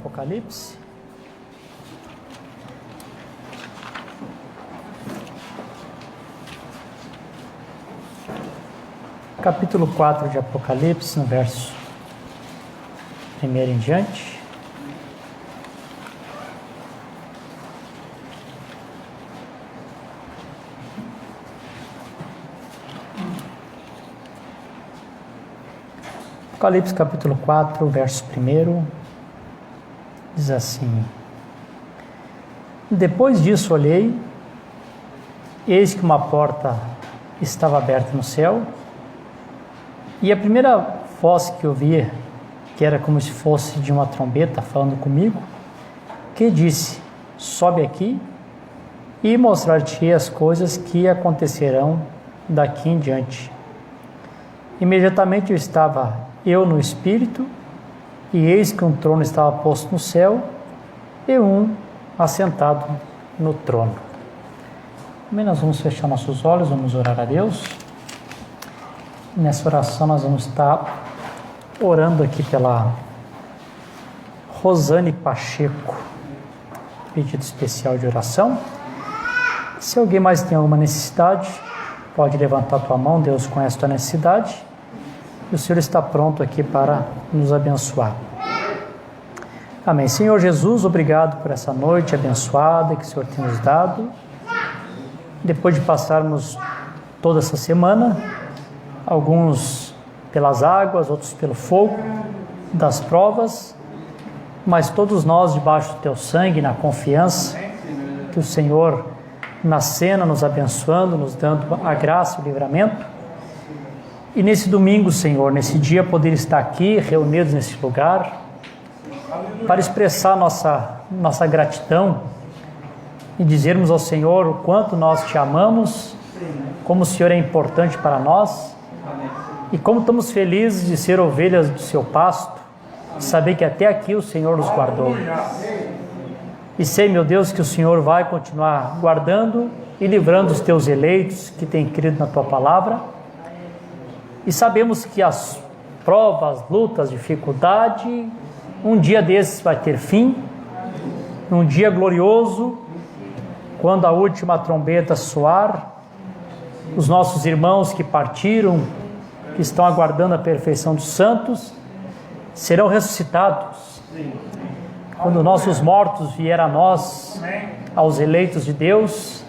Apocalipse. Capítulo 4 de Apocalipse, no verso 1 em diante. Apocalipse capítulo 4, verso 1, diz assim: Depois disso olhei, eis que uma porta estava aberta no céu, e a primeira voz que eu via, que era como se fosse de uma trombeta falando comigo, que disse: Sobe aqui e mostrar-te as coisas que acontecerão daqui em diante. Imediatamente eu estava no Espírito, e eis que um trono estava posto no céu, e um assentado no trono. Também nós vamos fechar nossos olhos, vamos orar a Deus. Nessa oração nós vamos estar orando aqui pela Rosane Pacheco, pedido especial de oração. Se alguém mais tem alguma necessidade, pode levantar a tua mão, Deus conhece a tua necessidade. E o Senhor está pronto aqui para nos abençoar. Amém. Senhor Jesus, obrigado por essa noite abençoada que o Senhor tem nos dado. Depois de passarmos toda essa semana, alguns pelas águas, outros pelo fogo das provas, mas todos nós debaixo do teu sangue, na confiança que o Senhor na cena nos abençoando, nos dando a graça e o livramento. E nesse domingo, Senhor, nesse dia, poder estar aqui, reunidos nesse lugar, para expressar nossa gratidão e dizermos ao Senhor o quanto nós te amamos, como o Senhor é importante para nós e como estamos felizes de ser ovelhas do seu pasto, de saber que até aqui o Senhor nos guardou. E sei, meu Deus, que o Senhor vai continuar guardando e livrando os teus eleitos que têm crido na tua palavra. E sabemos que as provas, lutas, dificuldade, um dia desses vai ter fim, um dia glorioso, quando a última trombeta soar, os nossos irmãos que partiram, que estão aguardando a perfeição dos santos, serão ressuscitados. Quando nossos mortos vierem a nós, aos eleitos de Deus,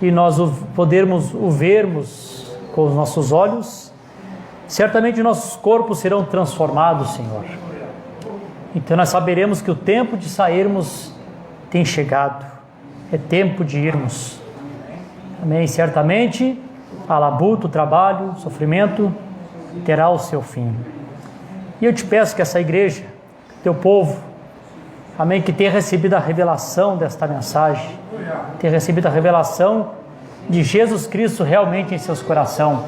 e nós podermos o vermos com os nossos olhos, certamente nossos corpos serão transformados, Senhor. Então nós saberemos que o tempo de sairmos tem chegado, é tempo de irmos. Amém? Certamente a labuta, o trabalho, o sofrimento terá o seu fim. E eu te peço que essa igreja, teu povo, amém, que tenha recebido a revelação desta mensagem, tenha recebido a revelação de Jesus Cristo realmente em seus corações,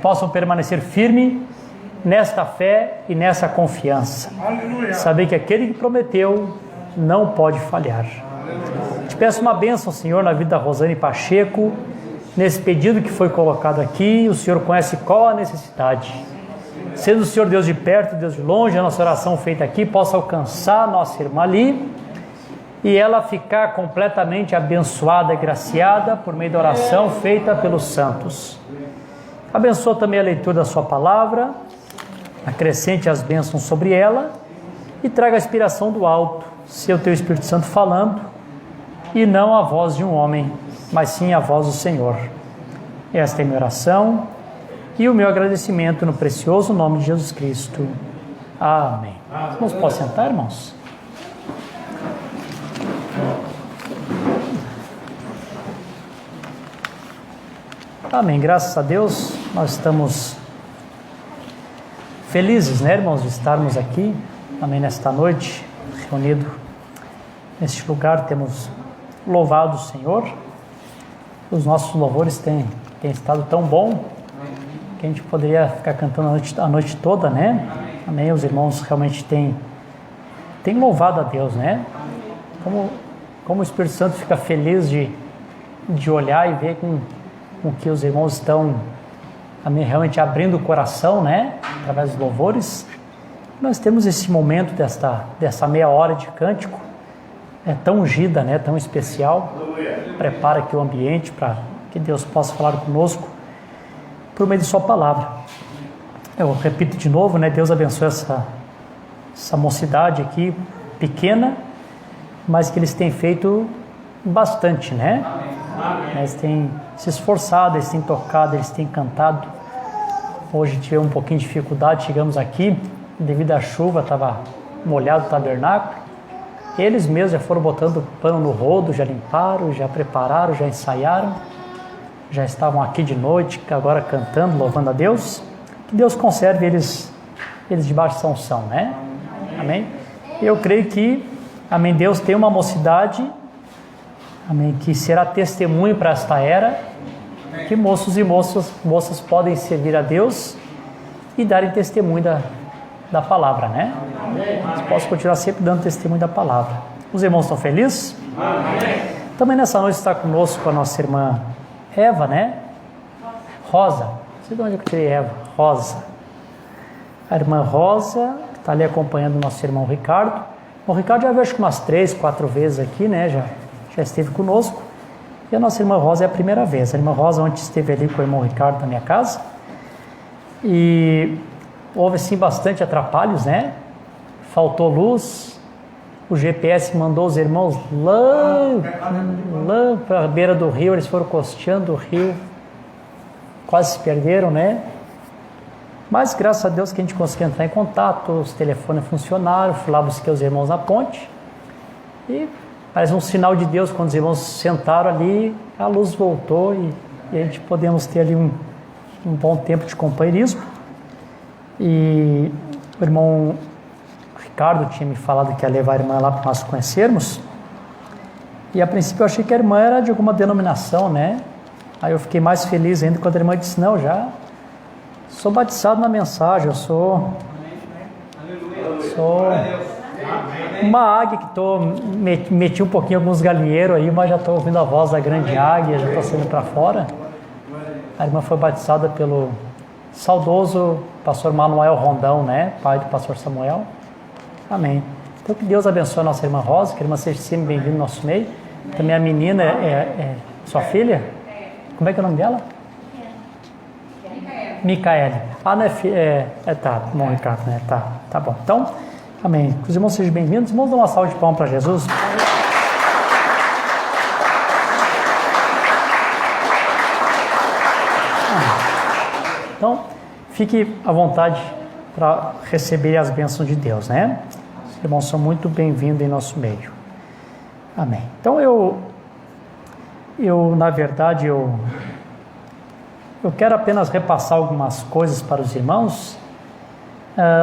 possam permanecer firme nesta fé e nessa confiança. Aleluia. Saber que aquele que prometeu não pode falhar. Te peço uma bênção, Senhor, na vida da Rosane Pacheco, nesse pedido que foi colocado aqui. O Senhor conhece qual a necessidade. Sendo o Senhor Deus de perto, Deus de longe, a nossa oração feita aqui possa alcançar a nossa irmã ali e ela ficar completamente abençoada e graciada por meio da oração feita pelos santos. Abençoa também a leitura da sua palavra, acrescente as bênçãos sobre ela e traga a inspiração do alto, ser o teu Espírito Santo falando, e não a voz de um homem, mas sim a voz do Senhor. Esta é a minha oração e o meu agradecimento no precioso nome de Jesus Cristo. Amém. Vamos poder sentar, irmãos? Amém, graças a Deus, nós estamos felizes, né, irmãos, de estarmos aqui, amém, nesta noite, reunidos neste lugar. Temos louvado o Senhor, os nossos louvores têm estado tão bom, que a gente poderia ficar cantando a noite toda, né, amém, os irmãos realmente têm louvado a Deus, né, como o Espírito Santo fica feliz de olhar e ver com que os irmãos estão realmente abrindo o coração, né, através dos louvores. Nós temos esse momento dessa meia hora de cântico, tão ungida, né, tão especial. Prepara aqui o ambiente para que Deus possa falar conosco por meio de sua palavra. Eu repito de novo, né, Deus abençoe essa mocidade aqui, pequena, mas que eles têm feito bastante, né? Eles têm se esforçado, eles têm tocado, eles têm cantado. Hoje tivemos um pouquinho de dificuldade, chegamos aqui, devido à chuva, estava molhado o tabernáculo. Eles mesmos já foram botando pano no rodo, já limparam, já prepararam, já ensaiaram. Já estavam aqui de noite, agora cantando, louvando a Deus. Que Deus conserve eles debaixo dessa unção, né? Amém? Eu creio que, amém, Deus tem uma mocidade, amém, que será testemunho para esta era, que moços e moças podem servir a Deus e darem testemunho da palavra, né? Posso continuar sempre dando testemunho da palavra. Os irmãos estão felizes? Amém. Também nessa noite está conosco a nossa irmã Eva, né? Rosa. Não sei de onde eu tirei Eva. Rosa. A irmã Rosa, que está ali acompanhando o nosso irmão Ricardo. O Ricardo já veio acho que umas 3, 4 vezes aqui, né? Já esteve conosco. E a nossa irmã Rosa é a primeira vez. A irmã Rosa ontem esteve ali com o irmão Ricardo na minha casa. E houve sim bastante atrapalhos, né? Faltou luz. O GPS mandou os irmãos lá para a beira do rio. Eles foram costeando o rio. Quase se perderam, né? Mas graças a Deus que a gente conseguiu entrar em contato. Os telefones funcionaram. Fui lá buscar os irmãos na ponte. E parece um sinal de Deus. Quando os irmãos sentaram ali, a luz voltou. E a gente podemos ter ali um bom tempo de companheirismo. E o irmão Ricardo tinha me falado que ia levar a irmã lá para nós conhecermos. E a princípio eu achei que a irmã era de alguma denominação, né? Aí eu fiquei mais feliz ainda quando a irmã disse, não, já sou batizado na mensagem, eu sou uma águia que meti um pouquinho alguns galinheiros aí, mas já estou ouvindo a voz da grande águia, já estou saindo para fora. A irmã foi batizada pelo saudoso pastor Manuel Rondão, né? Pai do pastor Samuel. Amém. Então que Deus abençoe a nossa irmã Rosa, que a irmã seja sempre bem-vinda no nosso meio. Também a menina é sua filha? Como é que é o nome dela? Micaele. Ah, não é tá, bom, Ricardo, né? Tá bom. Então, amém. Que os irmãos sejam bem-vindos. Vamos dar uma salva de palmas para Jesus. Então, fique à vontade para receber as bênçãos de Deus, né? Os irmãos são muito bem-vindos em nosso meio. Amém. Então, na verdade, eu quero apenas repassar algumas coisas para os irmãos.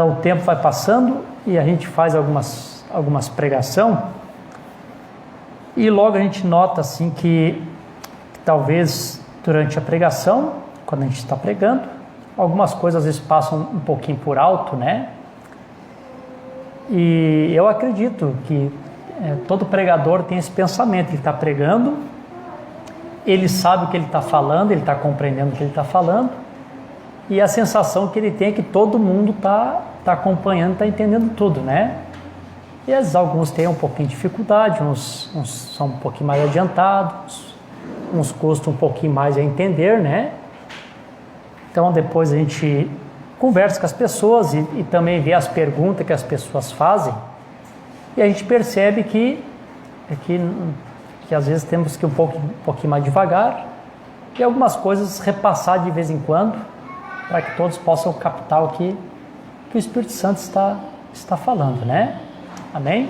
O tempo vai passando e a gente faz algumas pregação e logo a gente nota assim que talvez durante a pregação, quando a gente está pregando, algumas coisas às vezes passam um pouquinho por alto, né? E eu acredito que todo pregador tem esse pensamento, ele está pregando, ele sabe o que ele está falando, ele está compreendendo o que ele está falando, e a sensação que ele tem é que todo mundo está acompanhando, está entendendo tudo, né? E às vezes alguns têm um pouquinho de dificuldade, uns são um pouquinho mais adiantados, uns custam um pouquinho mais a entender, né? Então depois a gente conversa com as pessoas e também vê as perguntas que as pessoas fazem, e a gente percebe que às vezes temos que ir um pouquinho mais devagar e algumas coisas repassar de vez em quando, para que todos possam captar o que o Espírito Santo está falando, né? Amém?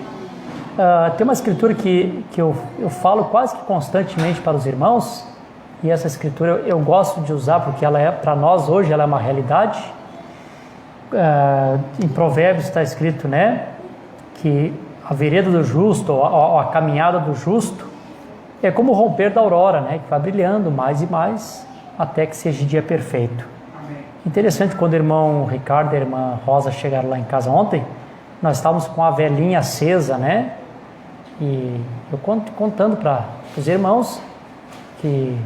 Tem uma escritura que eu falo quase que constantemente para os irmãos, e essa escritura eu gosto de usar porque ela para nós hoje ela é uma realidade. Em Provérbios está escrito, né, que a vereda do justo, ou a caminhada do justo, é como o romper da aurora, né, que vai brilhando mais e mais até que seja dia perfeito. Amém. Interessante, quando o irmão Ricardo e a irmã Rosa chegaram lá em casa ontem, nós estávamos com a velinha acesa, né, e eu contando para os irmãos que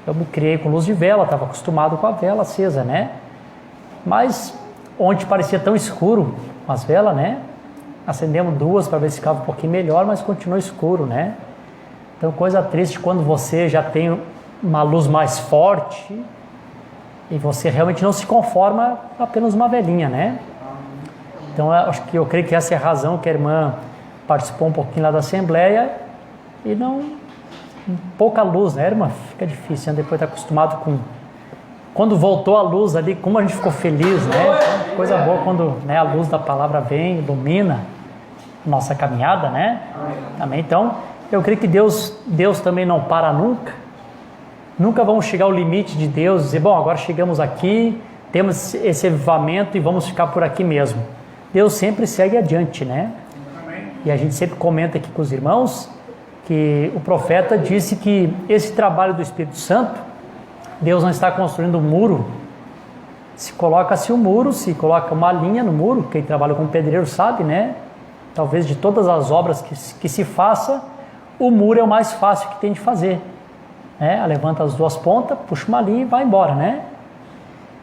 eu me criei com luz de vela, estava acostumado com a vela acesa, né, mas ontem parecia tão escuro, umas velas, né? Acendemos 2 para ver se ficava um pouquinho melhor, mas continua escuro, né? Então, coisa triste quando você já tem uma luz mais forte e você realmente não se conforma com apenas uma velinha, né? Então, eu creio que essa é a razão que a irmã participou um pouquinho lá da Assembleia e não... pouca luz, né, irmã? Fica difícil, né? Depois de estar acostumado com... Quando voltou a luz ali, como a gente ficou feliz, né? Então, coisa boa quando, né, a luz da palavra vem, ilumina nossa caminhada, né? Amém? Então, eu creio que Deus também não para nunca. Nunca vamos chegar ao limite de Deus e dizer, bom, agora chegamos aqui, temos esse avivamento e vamos ficar por aqui mesmo. Deus sempre segue adiante, né? E a gente sempre comenta aqui com os irmãos que o profeta disse que esse trabalho do Espírito Santo, Deus não está construindo um muro. Se coloca-se um muro, se coloca uma linha no muro, quem trabalha com pedreiro sabe, né? Talvez de todas as obras que se faça, o muro é o mais fácil que tem de fazer. Né? Levanta as 2 pontas, puxa uma linha e vai embora, né?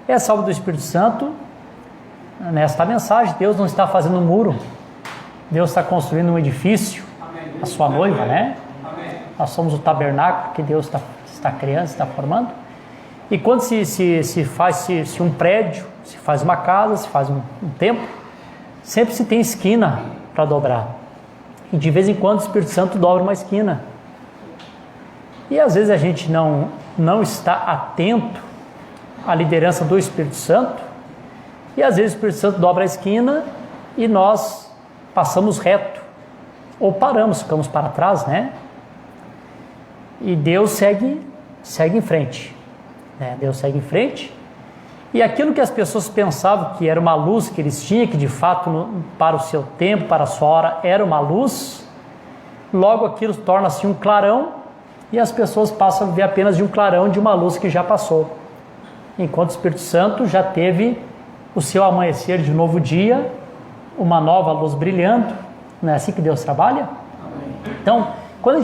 Essa obra do Espírito Santo, nesta mensagem, Deus não está fazendo um muro. Deus está construindo um edifício, a sua noiva, né? Nós somos o tabernáculo que Deus está criando, está formando. E quando se faz um prédio, se faz uma casa, se faz um templo, sempre se tem esquina para dobrar. E de vez em quando o Espírito Santo dobra uma esquina. E às vezes a gente não está atento à liderança do Espírito Santo, e às vezes o Espírito Santo dobra a esquina e nós passamos reto, ou paramos, ficamos para trás, né? E Deus segue em frente, né? Deus segue em frente, e aquilo que as pessoas pensavam que era uma luz que eles tinham, que de fato para o seu tempo, para a sua hora era uma luz, logo aquilo torna-se um clarão, e as pessoas passam a ver apenas de um clarão de uma luz que já passou, enquanto o Espírito Santo já teve o seu amanhecer de novo dia, uma nova luz brilhando. Não é assim que Deus trabalha? Então, quando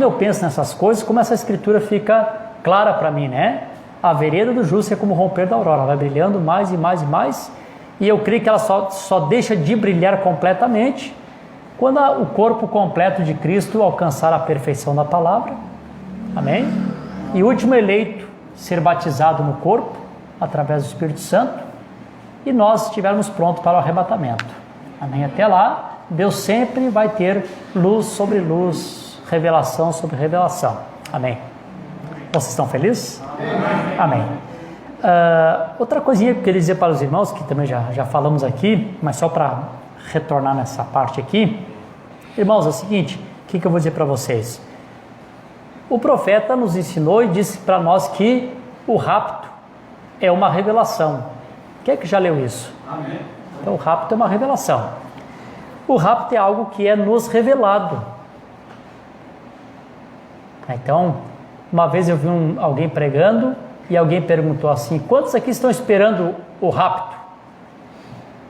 eu penso nessas coisas, como essa escritura fica clara para mim, né? A vereda do justo é como o romper da aurora, vai brilhando mais e mais e mais, e eu creio que ela só deixa de brilhar completamente quando o corpo completo de Cristo alcançar a perfeição da palavra, amém? E o último eleito ser batizado no corpo, através do Espírito Santo, e nós estivermos prontos para o arrebatamento, amém? Até lá, Deus sempre vai ter luz sobre luz, revelação sobre revelação, amém? Vocês estão felizes? Amém. Outra coisinha que eu queria dizer para os irmãos, que também já falamos aqui, mas só para retornar nessa parte aqui. Irmãos, é o seguinte, o que eu vou dizer para vocês? O profeta nos ensinou e disse para nós que o rapto é uma revelação. Quem é que já leu isso? Amém. Então, o rapto é uma revelação. O rapto é algo que é nos revelado. Então, uma vez eu vi alguém pregando e alguém perguntou assim, quantos aqui estão esperando o rapto?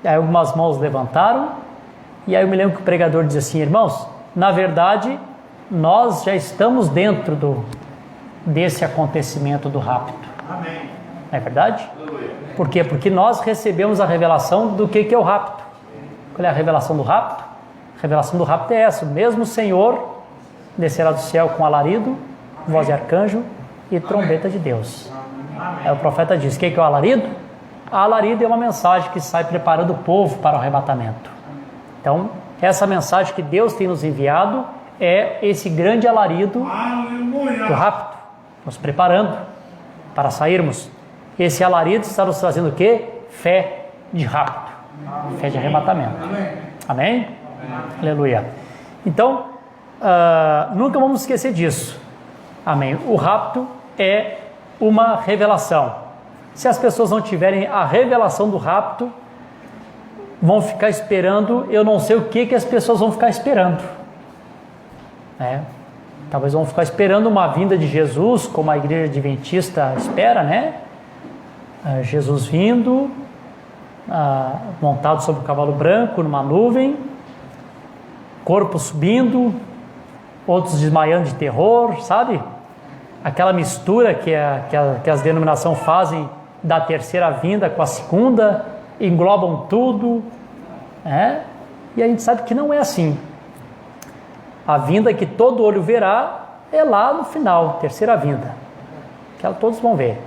Aí algumas mãos levantaram, e aí eu me lembro que o pregador dizia assim, irmãos, na verdade, nós já estamos dentro desse acontecimento do rapto. Amém. Não é verdade? Por quê? Porque nós recebemos a revelação do que é o rapto. Qual é a revelação do rapto? A revelação do rapto é essa, o mesmo Senhor descerá do céu com alarido, voz de arcanjo e trombeta de Deus. Aí o profeta diz, o que é o alarido? A alarido é uma mensagem que sai preparando o povo para o arrebatamento. Então, essa mensagem que Deus tem nos enviado é esse grande alarido do rapto, nos preparando para sairmos. Esse alarido está nos trazendo o quê? Fé de rapto, fé de arrebatamento. Amém? Aleluia. Então, nunca vamos esquecer disso. Amém. O rapto é uma revelação. Se as pessoas não tiverem a revelação do rapto, vão ficar esperando, eu não sei o que as pessoas vão ficar esperando. Talvez vão ficar esperando uma vinda de Jesus, como a igreja adventista espera, né? Jesus vindo, montado sobre um cavalo branco, numa nuvem, corpo subindo, outros desmaiando de terror, sabe? Aquela mistura que as denominações fazem da terceira vinda com a segunda, englobam tudo, E a gente sabe que não é assim. A vinda que todo olho verá é lá no final, terceira vinda, que todos vão ver.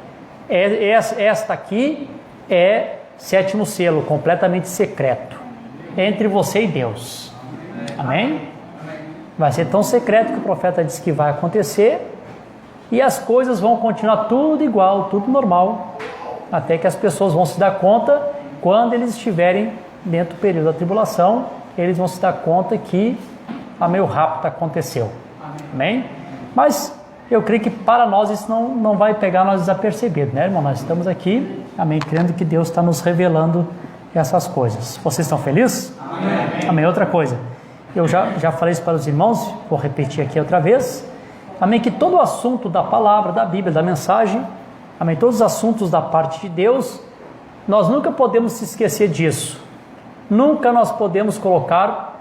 Esta aqui é sétimo selo, completamente secreto, entre você e Deus. Amém? Vai ser tão secreto que o profeta disse que vai acontecer, e as coisas vão continuar tudo igual, tudo normal, até que as pessoas vão se dar conta, quando eles estiverem dentro do período da tribulação, eles vão se dar conta que meio rápido aconteceu. Amém? Mas eu creio que para nós isso não vai pegar nós desapercebidos, né, irmão? Nós estamos aqui, amém, crendo que Deus está nos revelando essas coisas. Vocês estão felizes? Amém. Amém. Outra coisa, eu já falei isso para os irmãos, vou repetir aqui outra vez. Amém, que todo o assunto da palavra, da Bíblia, da mensagem, amém, todos os assuntos da parte de Deus, nós nunca podemos se esquecer disso. Nunca nós podemos colocar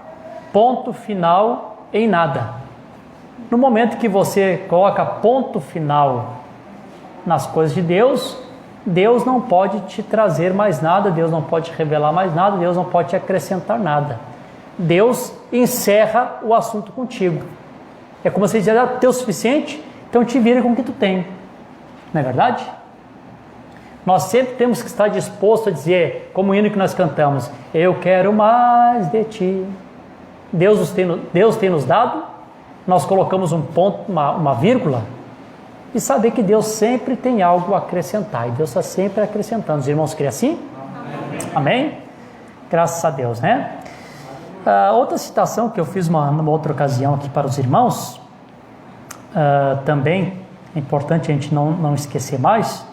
ponto final em nada. No momento que você coloca ponto final nas coisas de Deus, Deus não pode te trazer mais nada, Deus não pode te revelar mais nada, Deus não pode te acrescentar nada. Deus encerra o assunto contigo. É como se já deu o suficiente, então te vira com o que tu tem. Não é verdade? Nós sempre temos que estar disposto a dizer, como o hino que nós cantamos, eu quero mais de ti. Deus tem nos dado, nós colocamos um ponto, uma vírgula, e saber que Deus sempre tem algo a acrescentar, e Deus está sempre acrescentando. Os irmãos creem assim? Amém? Graças a Deus, né? Outra citação que eu fiz numa outra ocasião aqui para os irmãos, também é importante a gente não esquecer mais,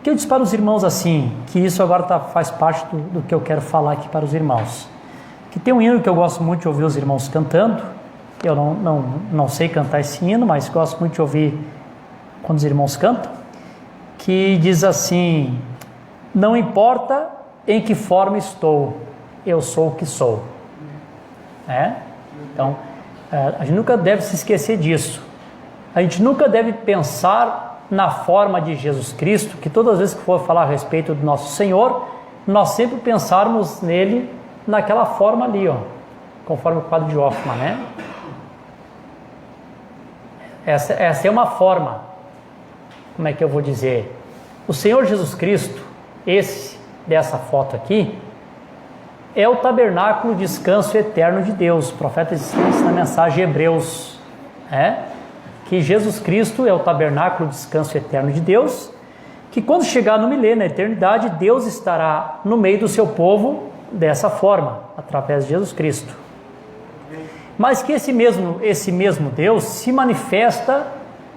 que eu disse para os irmãos assim, que isso agora faz parte do que eu quero falar aqui para os irmãos, que tem um hino que eu gosto muito de ouvir os irmãos cantando. Eu não sei cantar esse hino, mas gosto muito de ouvir quando os irmãos cantam, que diz assim, não importa em que forma estou, eu sou o que sou. Então, a gente nunca deve se esquecer disso. A gente nunca deve pensar na forma de Jesus Cristo, que todas as vezes que for falar a respeito do nosso Senhor, nós sempre pensarmos nele naquela forma ali, conforme o quadro de Hoffmann, né? Essa é uma forma, como é que eu vou dizer? O Senhor Jesus Cristo, dessa foto aqui, é o tabernáculo de descanso eterno de Deus. O profeta diz na mensagem de Hebreus, que Jesus Cristo é o tabernáculo de descanso eterno de Deus, que quando chegar no milênio, na eternidade, Deus estará no meio do seu povo dessa forma, através de Jesus Cristo. Mas que esse mesmo Deus se manifesta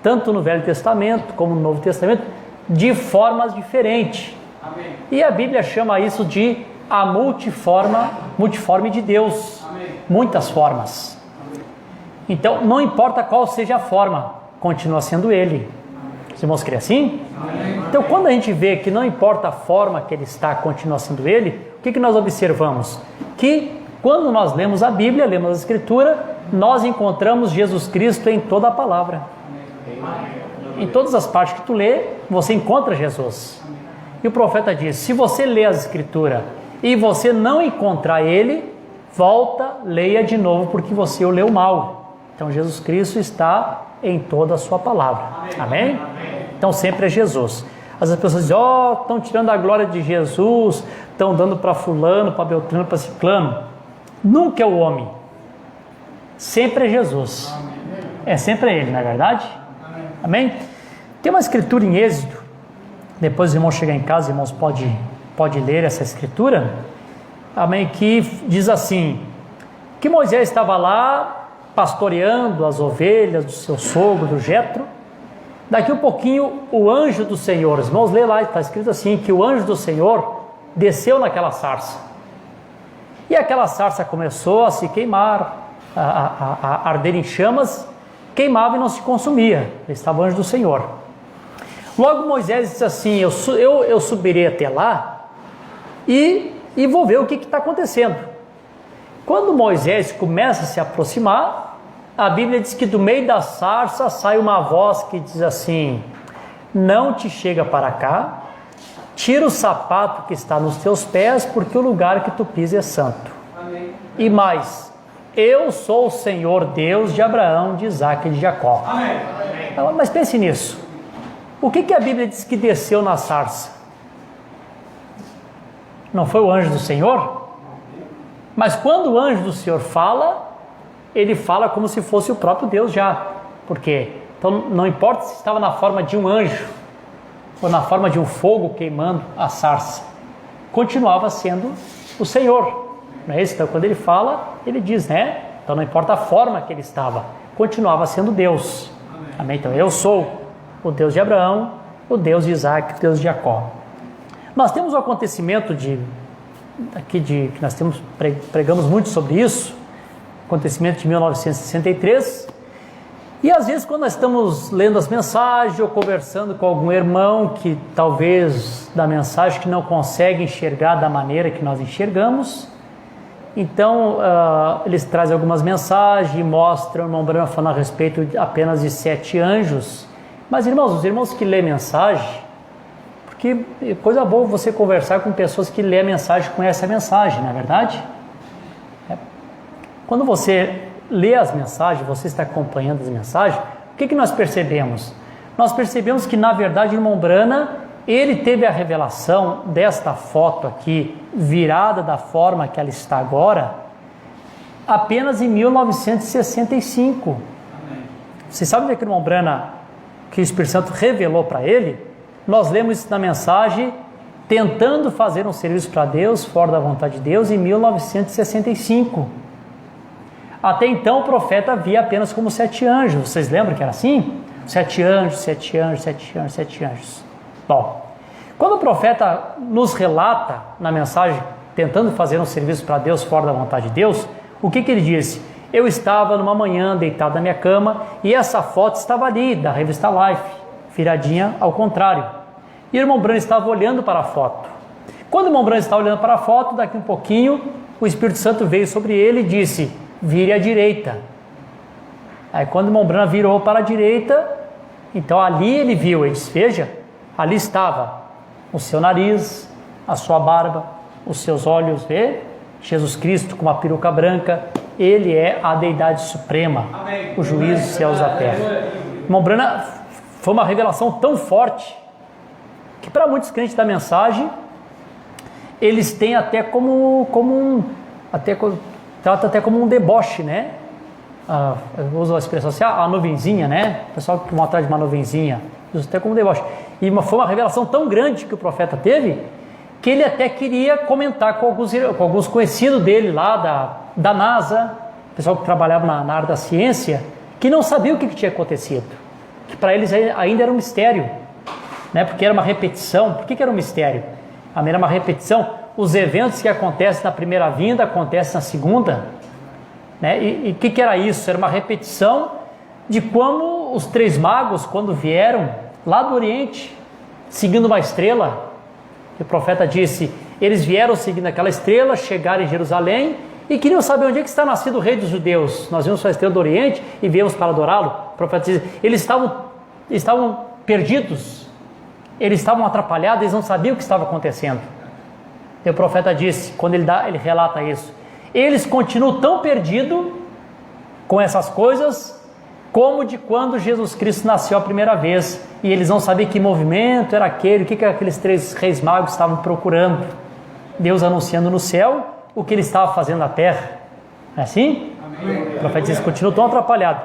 tanto no Velho Testamento como no Novo Testamento de formas diferentes. Amém. E a Bíblia chama isso de a multiforme de Deus. Amém. Muitas formas. Então, não importa qual seja a forma, continua sendo Ele. Os irmãos creem assim? Amém. Então, quando a gente vê que não importa a forma que Ele está, continua sendo Ele, o que nós observamos? Que quando nós lemos a Bíblia, lemos a Escritura, nós encontramos Jesus Cristo em toda a palavra. Em todas as partes que tu lê, você encontra Jesus. E o profeta diz, se você lê a Escritura e você não encontrar Ele, volta, leia de novo, porque você o leu mal. Então Jesus Cristo está em toda a sua palavra. Amém? Então sempre é Jesus. As pessoas dizem, estão tirando a glória de Jesus, estão dando para fulano, para Beltrano, para ciclano. Nunca é o homem, sempre é Jesus. É sempre Ele, não é verdade? Amém? Tem uma escritura em Êxodo, depois os irmãos chegar em casa, os irmãos pode ler essa escritura, amém, que diz assim, que Moisés estava lá pastoreando as ovelhas do seu sogro, do Jetro. Daqui um pouquinho o anjo do Senhor, os irmãos lê lá, está escrito assim, que o anjo do Senhor desceu naquela sarça. E aquela sarça começou a se queimar, a arder em chamas, queimava e não se consumia. Estava o anjo do Senhor. Logo Moisés disse assim, eu subirei até lá e vou ver o que está acontecendo. Quando Moisés começa a se aproximar, a Bíblia diz que do meio da sarça sai uma voz que diz assim, não te chega para cá, tira o sapato que está nos teus pés, porque o lugar que tu pisas é santo. Amém. E mais, eu sou o Senhor Deus de Abraão, de Isaac e de Jacó. Amém. Mas pense nisso. O que a Bíblia diz que desceu na sarça? Não foi o anjo do Senhor? Mas quando o anjo do Senhor fala, ele fala como se fosse o próprio Deus já. Por quê? Então não importa se estava na forma de um anjo ou na forma de um fogo queimando a sarça, continuava sendo o Senhor. Não é isso? Então quando ele fala, ele diz, né? Então não importa a forma que ele estava, continuava sendo Deus. Amém? Então eu sou o Deus de Abraão, o Deus de Isaac, o Deus de Jacó. Nós temos um acontecimento que nós pregamos muito sobre isso, acontecimento de 1963, e às vezes quando nós estamos lendo as mensagens ou conversando com algum irmão que talvez da mensagem que não consegue enxergar da maneira que nós enxergamos, então eles trazem algumas mensagens e mostram o irmão Branham falando a respeito apenas de 7 anjos. Mas irmãos, os irmãos que lêem mensagem, porque é coisa boa você conversar com pessoas que lêem a mensagem, conhecem a mensagem, não é verdade? Quando você lê as mensagens, você está acompanhando as mensagens, o que nós percebemos? Nós percebemos que na verdade o irmão Branham, ele teve a revelação desta foto aqui, virada da forma que ela está agora, apenas em 1965. Você sabe onde é que o irmão Branham, que o Espírito Santo revelou para ele? Nós lemos isso na mensagem, tentando fazer um serviço para Deus, fora da vontade de Deus, em 1965. Até então o profeta via apenas como 7 anjos. Vocês lembram que era assim? 7 anjos, 7 anjos, 7 anjos, 7 anjos. Bom, quando o profeta nos relata na mensagem, tentando fazer um serviço para Deus, fora da vontade de Deus, o que ele disse? Eu estava numa manhã deitado na minha cama e essa foto estava ali, da revista Life, viradinha ao contrário. E o irmão Branham estava olhando para a foto. Quando o irmão Branham estava olhando para a foto, daqui um pouquinho, o Espírito Santo veio sobre ele e disse, vire à direita. Aí quando o irmão Branham virou para a direita, então ali ele viu, ele disse, veja, ali estava o seu nariz, a sua barba, os seus olhos, vê? Jesus Cristo com uma peruca branca, ele é a deidade suprema, o juiz dos céus e da terra. O irmão Branham foi uma revelação tão forte que para muitos crentes da mensagem eles têm até trata até como um deboche, né? Eu uso a expressão assim, a nuvenzinha, né? O pessoal que vão atrás de uma nuvenzinha, usa até como um deboche. E foi uma revelação tão grande que o profeta teve que ele até queria comentar com alguns conhecidos dele lá da NASA, pessoal que trabalhava na área da ciência, que não sabia o que tinha acontecido, que para eles ainda era um mistério, né? Porque era uma repetição. Por que era um mistério? Era uma repetição. Os eventos que acontecem na primeira vinda acontecem na segunda, né? E o que era isso? Era uma repetição de como os 3 magos, quando vieram lá do Oriente, seguindo uma estrela, o profeta disse, eles vieram seguindo aquela estrela, chegaram em Jerusalém e queriam saber onde é que está nascido o rei dos judeus. Nós vimos a estrela do Oriente e viemos para adorá-lo. O profeta diz, eles estavam perdidos, eles estavam atrapalhados, eles não sabiam o que estava acontecendo. E o profeta disse, quando ele relata isso, eles continuam tão perdidos com essas coisas como de quando Jesus Cristo nasceu a primeira vez, e eles não sabiam que movimento era aquele, o que aqueles 3 reis magos estavam procurando. Deus anunciando no céu o que ele estava fazendo na terra. Não é assim? Amém. O profeta diz, continua tão atrapalhado.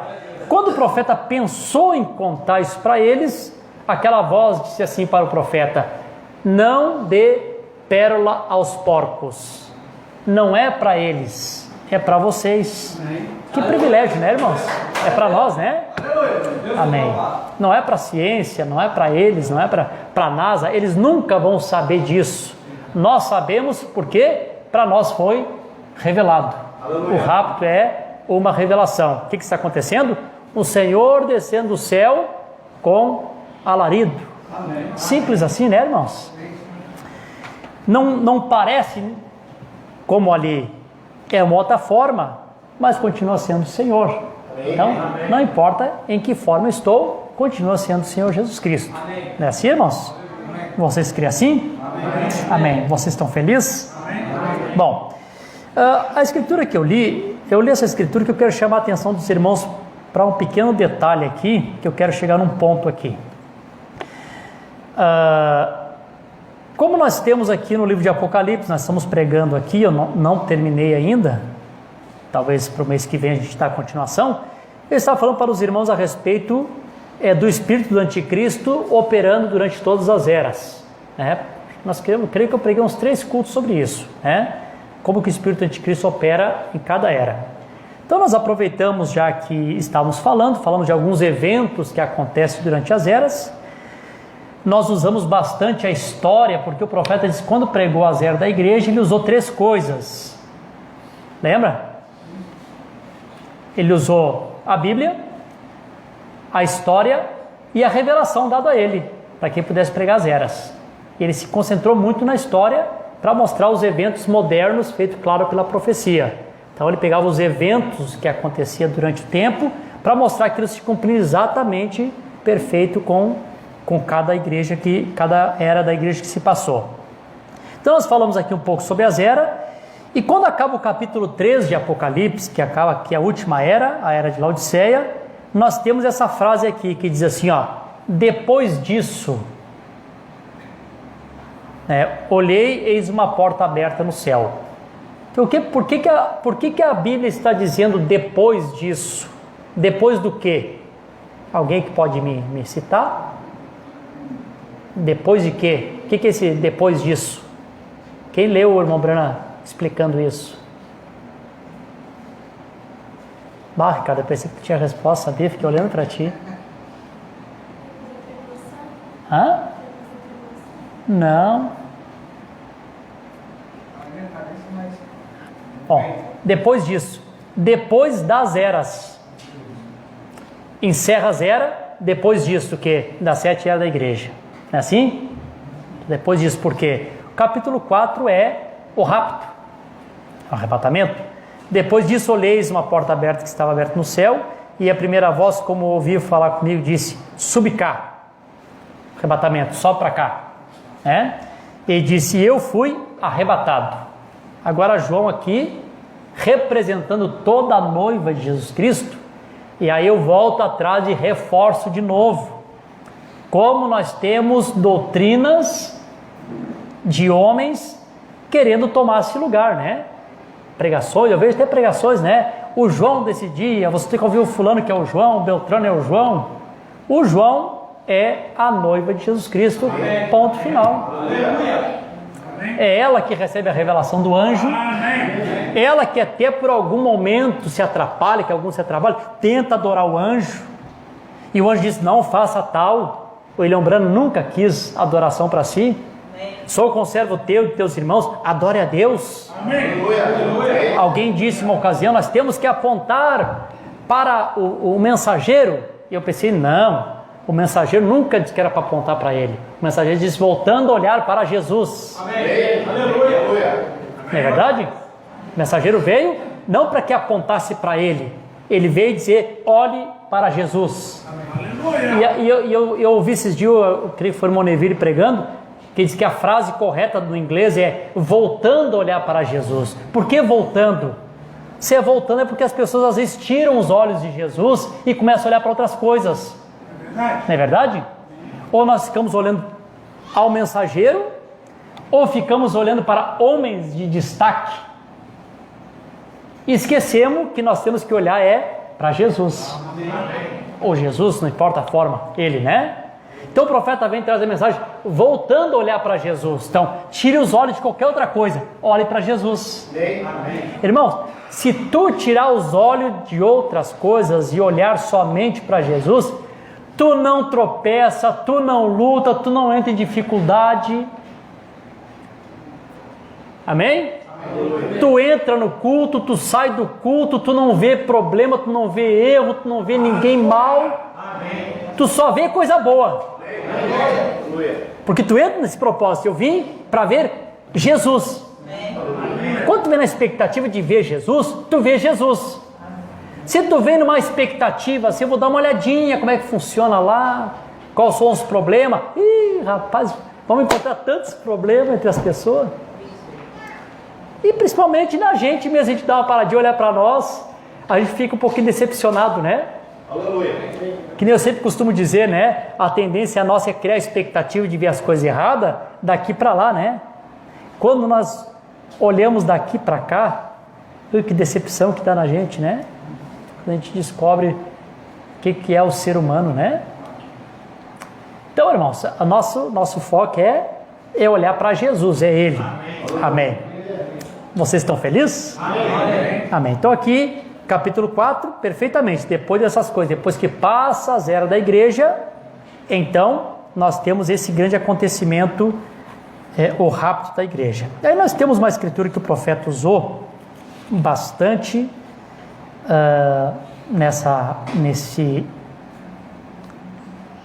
Quando o profeta pensou em contar isso para eles, aquela voz disse assim para o profeta, não dê pérola aos porcos. Não é para eles, é para vocês. Que privilégio, né, irmãos? É para nós, né? Amém. Não é para a ciência, não é para eles, não é para a NASA. Eles nunca vão saber disso. Nós sabemos porque para nós foi revelado. O rapto é uma revelação. O que está acontecendo? O Senhor descendo do céu com alarido. Simples assim, né, irmãos? Não parece como ali é uma outra forma, mas continua sendo o Senhor. Então, não importa em que forma estou, continua sendo o Senhor Jesus Cristo. Não é assim, irmãos? Vocês creem assim? Amém. Vocês estão felizes? Bom, A escritura que eu li essa escritura que eu quero chamar a atenção dos irmãos para um pequeno detalhe aqui, que eu quero chegar num ponto aqui. Como nós temos aqui no livro de Apocalipse, nós estamos pregando aqui, eu não terminei ainda, talvez para o mês que vem a gente dá a continuação. Eu estava falando para os irmãos a respeito do espírito do anticristo operando durante todas as eras, né? Creio que eu preguei uns 3 cultos sobre isso, né? Como que o espírito do anticristo opera em cada era. Então nós aproveitamos já que estávamos falamos de alguns eventos que acontecem durante as eras. Nós usamos bastante a história, porque o profeta disse que quando pregou as eras da igreja, ele usou 3 coisas. Lembra? Ele usou a Bíblia, a história e a revelação dada a ele, para que ele pudesse pregar as eras. Ele se concentrou muito na história para mostrar os eventos modernos, feito claro pela profecia. Então ele pegava os eventos que aconteciam durante o tempo, para mostrar que eles se cumpriam exatamente perfeito com cada igreja, cada era da igreja que se passou. Então nós falamos aqui um pouco sobre as eras, e quando acaba o capítulo 3 de Apocalipse, que é a última era, a era de Laodiceia, nós temos essa frase aqui, que diz assim, depois disso, olhei, eis uma porta aberta no céu. Então, por que a Bíblia está dizendo depois disso? Depois do quê? Alguém que pode me citar? Depois de quê? O que é esse depois disso? Quem leu o irmão Brana explicando isso? Ricardo, eu pensei que tu tinha resposta, sabia? Fiquei olhando para ti. Hã? Não. Depois disso, depois das eras, encerra as eras, depois disso, que das 7 eras da igreja. É assim? Depois disso, porque o capítulo 4 é o rapto, o arrebatamento. Depois disso, olheis uma porta aberta que estava aberta no céu, e a primeira voz, como ouviu falar comigo, disse: subi cá, arrebatamento, sobe para cá, né? E disse: eu fui arrebatado. Agora João aqui, representando toda a noiva de Jesus Cristo, e aí eu volto atrás e reforço de novo, como nós temos doutrinas de homens querendo tomar esse lugar, né? Pregações, eu vejo até pregações, né? O João desse dia, você tem que ouvir o fulano que é o João, o Beltrano é o João. O João é a noiva de Jesus Cristo, amém. Ponto final. Aleluia. É ela que recebe a revelação do anjo, amém. Ela que até por algum momento se atrapalha, que alguns se atrapalham, tenta adorar o anjo, e o anjo diz: não faça tal. O William Branham nunca quis adoração para si. Sou conservo teu e de teus irmãos, adore a Deus. Amém. Alguém disse uma ocasião: nós temos que apontar para o mensageiro. E eu pensei: não, o mensageiro nunca disse que era para apontar para ele. O mensageiro disse: voltando a olhar para Jesus. Amém. Aleluia. Não é verdade? O mensageiro veio não para que apontasse para ele, ele veio dizer: olhe para Jesus. Amém. E eu ouvi esses dias, eu creio que foi o Moneville pregando, que diz que a frase correta no inglês é voltando a olhar para Jesus. Por que voltando? Se é voltando é porque as pessoas às vezes tiram os olhos de Jesus e começam a olhar para outras coisas. Não é verdade? Ou nós ficamos olhando ao mensageiro, ou ficamos olhando para homens de destaque e esquecemos que nós temos que olhar para Jesus. Ou Jesus, não importa a forma, ele, né? Então o profeta vem trazer a mensagem voltando a olhar para Jesus. Então, tire os olhos de qualquer outra coisa, olhe para Jesus. Amém. Irmãos, se tu tirar os olhos de outras coisas e olhar somente para Jesus, tu não tropeça, tu não luta, tu não entra em dificuldade. Amém? Amém? Tu entra no culto, tu sai do culto, tu não vê problema, tu não vê erro, tu não vê ninguém mal. Amém. Tu só vê coisa boa. Porque tu entra nesse propósito. Eu vim para ver Jesus. Quando tu vem na expectativa de ver Jesus, tu vê Jesus. Se tu vem numa expectativa assim, eu vou dar uma olhadinha como é que funciona lá, quais são os problemas. Ih, rapaz, vamos encontrar tantos problemas entre as pessoas. E principalmente na gente mesmo, a gente dá uma paradinha, olhar para nós, a gente fica um pouquinho decepcionado, né? Aleluia. Que nem eu sempre costumo dizer, né? A tendência nossa é criar a expectativa de ver as coisas erradas daqui para lá, né? Quando nós olhamos daqui para cá, que decepção que dá na gente, né? Quando a gente descobre o que é o ser humano, né? Então, irmãos, o nosso foco é olhar para Jesus, é Ele. Amém. Vocês estão felizes? Amém. Amém. Então aqui, capítulo 4, perfeitamente, depois dessas coisas, depois que passa as eras da igreja, então nós temos esse grande acontecimento, o rapto da igreja. Aí nós temos uma escritura que o profeta usou bastante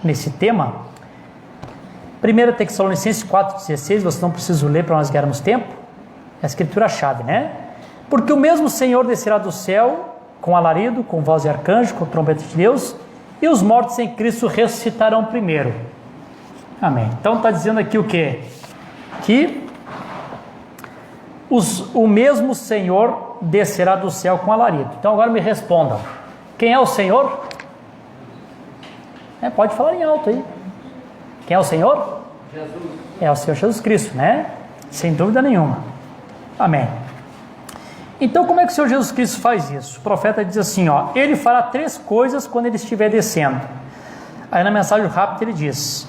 nesse tema. 1 Tessalonicenses 4,16, vocês não precisam ler para nós ganharmos tempo, é a escritura-chave, né? Porque o mesmo Senhor descerá do céu com alarido, com voz de arcanjo, com trombeta de Deus, e os mortos em Cristo ressuscitarão primeiro. Amém. Então está dizendo aqui o quê? Que o mesmo Senhor descerá do céu com alarido. Então agora me respondam, quem é o Senhor? Pode falar em alto aí. Quem é o Senhor? Jesus. É o Senhor Jesus Cristo, né? Sem dúvida nenhuma. Amém. Então como é que o Senhor Jesus Cristo faz isso? O profeta diz assim, ele fará 3 coisas quando ele estiver descendo. Aí na mensagem rápida ele diz,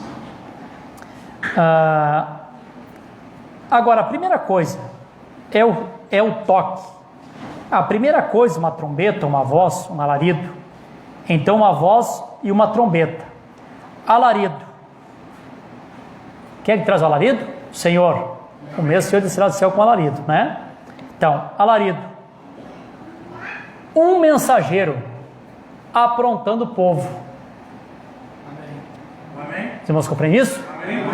agora a primeira coisa é o toque. A primeira coisa, uma trombeta, uma voz, um alarido. Então uma voz e uma trombeta. Alarido. Quem é que traz o alarido? O Senhor. O mesmo Senhor descerá do céu com alarido, né? Então, alarido. Um mensageiro aprontando o povo. Amém. Os irmãos compreendem isso? Amém.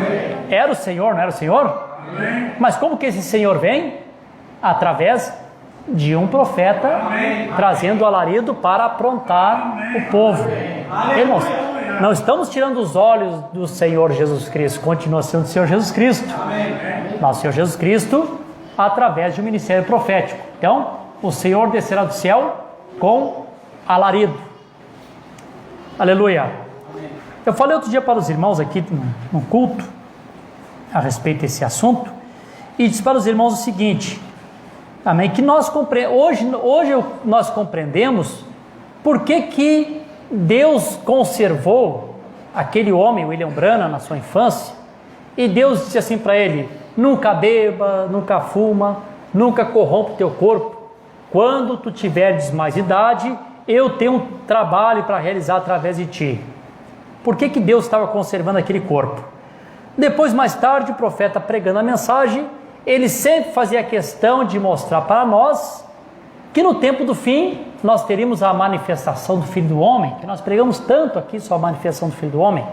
Era o Senhor, não era o Senhor? Amém. Mas como que esse Senhor vem? Através de um profeta, Amém, trazendo o alarido para aprontar o povo. Irmãos, não estamos tirando os olhos do Senhor Jesus Cristo, continua sendo o Senhor Jesus Cristo. Nosso Senhor Jesus Cristo, através de um ministério profético. Então, o Senhor descerá do céu com alarido. Aleluia. Eu falei outro dia para os irmãos aqui no culto, a respeito desse assunto, e disse para os irmãos o seguinte, amém, que hoje nós compreendemos por que Deus conservou aquele homem, William Branham, na sua infância, e Deus disse assim para ele, nunca beba, nunca fuma, nunca corrompa o teu corpo, quando tu tiveres mais idade, eu tenho um trabalho para realizar através de ti. Por que Deus estava conservando aquele corpo? Depois, mais tarde, o profeta pregando a mensagem, ele sempre fazia questão de mostrar para nós que no tempo do fim nós teríamos a manifestação do Filho do Homem, que nós pregamos tanto aqui sobre a manifestação do Filho do Homem,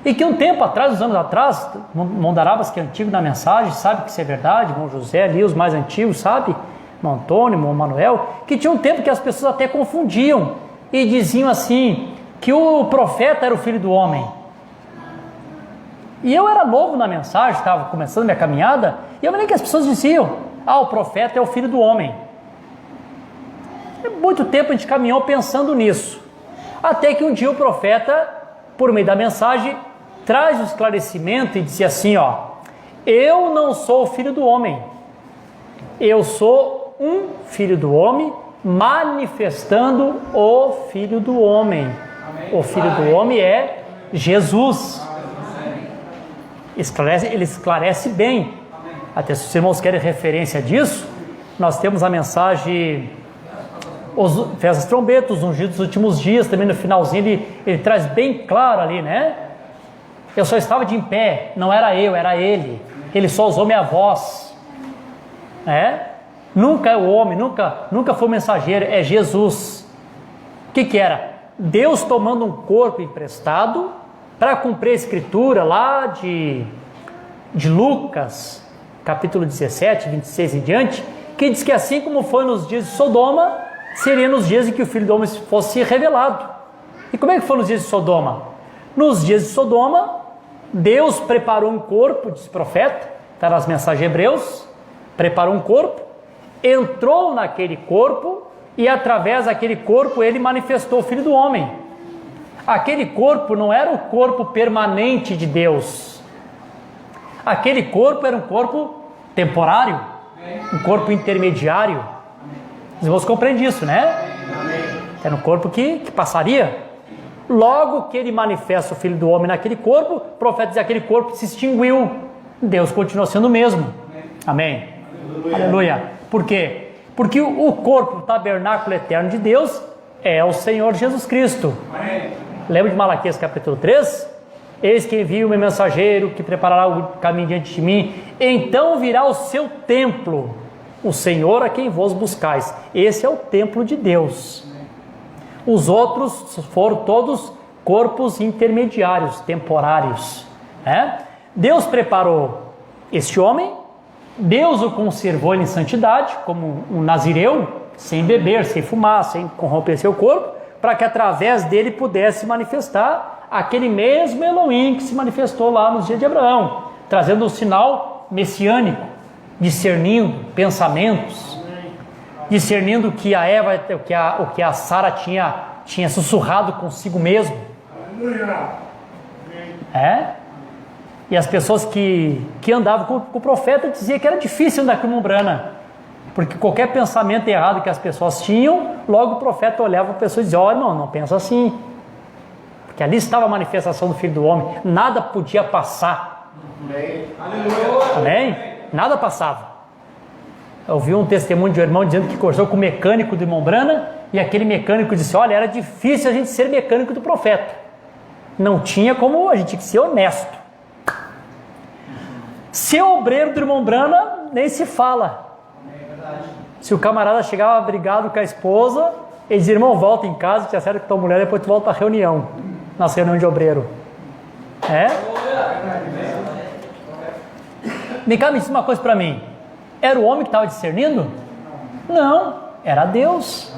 e que um tempo atrás, uns anos atrás, Mondaravas, que é antigo na mensagem, sabe que isso é verdade, irmão José ali, os mais antigos, sabe, irmão Antônio, irmão Manuel, que tinha um tempo que as pessoas até confundiam e diziam assim, que o profeta era o Filho do Homem. E eu era novo na mensagem, estava começando minha caminhada, e eu me lembro que as pessoas diziam, o profeta é o Filho do Homem. Muito tempo a gente caminhou pensando nisso, até que um dia o profeta, por meio da mensagem, traz o esclarecimento e diz assim, eu não sou o Filho do Homem, eu sou um Filho do Homem manifestando o Filho do Homem. O Filho do Homem é Jesus. Ele esclarece bem. Até se os irmãos querem referência disso, nós temos a mensagem, fez as trombetas, os ungidos dos últimos dias, também no finalzinho ele traz bem claro ali, né? Eu só estava de em pé, não era eu, era ele. Ele só usou minha voz. Nunca é o homem, nunca foi o mensageiro, é Jesus. O que era? Deus tomando um corpo emprestado para cumprir a escritura lá de Lucas, capítulo 17, 26 em diante, que diz que assim como foi nos dias de Sodoma, seria nos dias em que o Filho do Homem fosse revelado. E como é que foi nos dias de Sodoma? Nos dias de Sodoma, Deus preparou um corpo, diz o profeta, está nas mensagens de Hebreus, preparou um corpo, entrou naquele corpo e através daquele corpo ele manifestou o Filho do Homem. Aquele corpo não era o corpo permanente de Deus. Aquele corpo era um corpo temporário, um corpo intermediário. Os irmãos compreendem isso, né? Era um corpo que passaria. Logo que ele manifesta o Filho do Homem naquele corpo, o profeta diz que aquele corpo se extinguiu. Deus continua sendo o mesmo. Amém? Aleluia. Por quê? Porque o corpo, o tabernáculo eterno de Deus é o Senhor Jesus Cristo. Lembra de Malaquias capítulo 3? Eis que envio o meu mensageiro que preparará o caminho diante de mim. Então virá o seu templo, o Senhor a quem vos buscais. Esse é o templo de Deus. Os outros foram todos corpos intermediários, temporários. Deus preparou este homem, Deus o conservou em santidade, como um nazireu, sem beber, sem fumar, sem corromper seu corpo, para que através dele pudesse manifestar aquele mesmo Elohim que se manifestou lá nos dias de Abraão, trazendo um sinal messiânico, discernindo pensamentos, discernindo que a Eva, o que a Sara tinha sussurrado consigo mesmo. E as pessoas que andavam com o profeta diziam que era difícil andar com uma Umbrana, porque qualquer pensamento errado que as pessoas tinham, logo o profeta olhava para a pessoa e dizia: ó, irmão, não pensa assim, porque ali estava a manifestação do Filho do Homem, nada podia passar. Amém? Nada passava. Eu vi um testemunho de um irmão dizendo que conversou com o mecânico do irmão Brana, e aquele mecânico disse: olha, era difícil a gente ser mecânico do profeta, não tinha como, a gente tinha que ser honesto. Ser obreiro do irmão Brana nem se fala. Se o camarada chegava brigado com a esposa, ele dizia: irmão, volta em casa, te acerta com tua mulher, depois tu volta para a reunião, nossa reunião de obreiro. Me diz uma coisa para mim: era o homem que estava discernindo? Não, era Deus.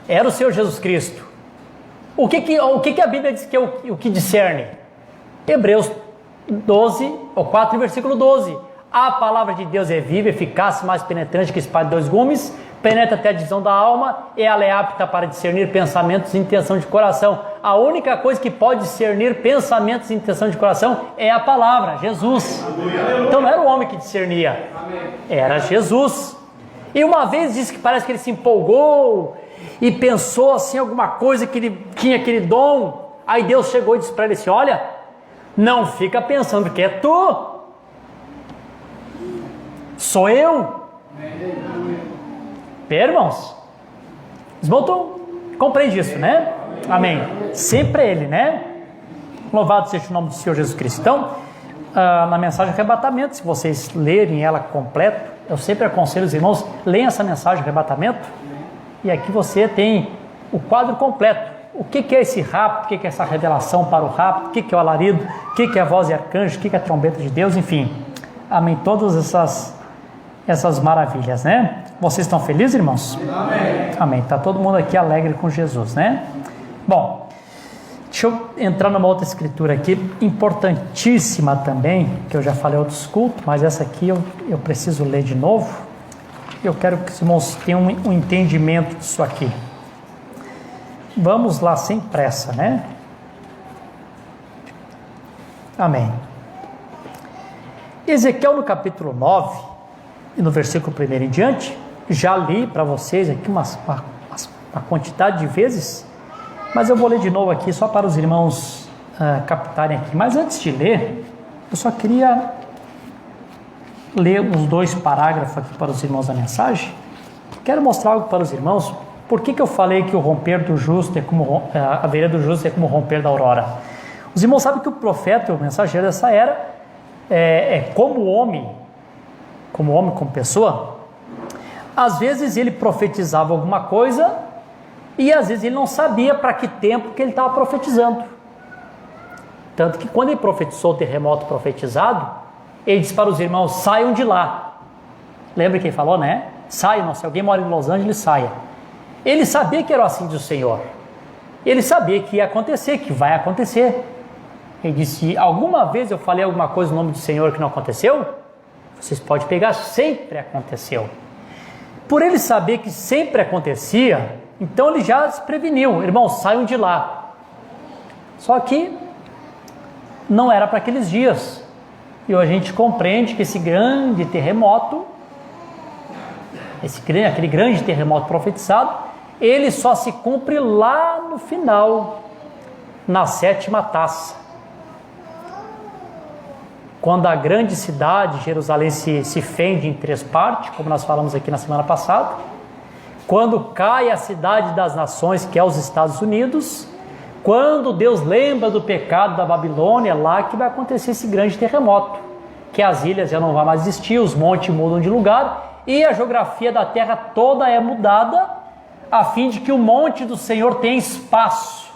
Era o Senhor Jesus Cristo. O que a Bíblia diz que é o que discerne? Hebreus 12, ou 4, versículo 12. A palavra de Deus é viva, eficaz, mais penetrante que espada de dois gumes, penetra até a divisão da alma, e ela é apta para discernir pensamentos e intenção de coração. A única coisa que pode discernir pensamentos e intenção de coração é a palavra, Jesus. Então não era o homem que discernia, era Jesus. E uma vez disse que parece que ele se empolgou e pensou assim alguma coisa, que ele tinha aquele dom. Aí Deus chegou e disse para ele assim: olha, não fica pensando que é tu, sou eu. Irmãos, compreende isso, né? Amém. Sempre é Ele, né? Louvado seja o nome do Senhor Jesus Cristo. Então, na mensagem de arrebatamento, se vocês lerem ela completa, eu sempre aconselho os irmãos, leiam essa mensagem de arrebatamento, e aqui você tem o quadro completo. O que é esse rapto, o que é essa revelação para o rapto, o que é o alarido, o que é a voz de arcanjo, o que é a trombeta de Deus, enfim. Amém. Todas essas maravilhas, né? Vocês estão felizes, irmãos? Amém. Amém. Está todo mundo aqui alegre com Jesus, né? Bom, deixa eu entrar numa outra escritura aqui, importantíssima também, que eu já falei em outros cultos, mas essa aqui eu preciso ler de novo. Eu quero que os irmãos tenham um entendimento disso aqui. Vamos lá sem pressa, né? Amém. Ezequiel no capítulo 9, e no versículo 1 em diante, já li para vocês aqui uma quantidade de vezes, mas eu vou ler de novo aqui só para os irmãos captarem aqui. Mas antes de ler, eu só queria ler uns 2 parágrafos aqui para os irmãos da mensagem. Quero mostrar algo para os irmãos. Por que eu falei que o romper do justo é como a vereda do justo é como o romper da aurora? Os irmãos sabem que o profeta, o mensageiro dessa era, como homem, como pessoa. Às vezes ele profetizava alguma coisa e às vezes ele não sabia para que tempo que ele estava profetizando. Tanto que quando ele profetizou o terremoto profetizado, ele disse para os irmãos: saiam de lá. Lembra que ele falou, né? Saiam, se alguém mora em Los Angeles, saia. Ele sabia que era assim do Senhor. Ele sabia que ia acontecer, que vai acontecer. Ele disse: alguma vez eu falei alguma coisa no nome do Senhor que não aconteceu? Vocês podem pegar, sempre aconteceu. Por ele saber que sempre acontecia, então ele já se preveniu: irmãos, saiam de lá. Só que não era para aqueles dias. E hoje a gente compreende que esse grande terremoto, aquele grande terremoto profetizado, ele só se cumpre lá no final, na 7ª taça. Quando a grande cidade, Jerusalém, se fende em 3 partes, como nós falamos aqui na semana passada. Quando cai a cidade das nações, que é os Estados Unidos. Quando Deus lembra do pecado da Babilônia, é lá que vai acontecer esse grande terremoto. Que as ilhas já não vão mais existir, os montes mudam de lugar e a geografia da terra toda é mudada, a fim de que o monte do Senhor tenha espaço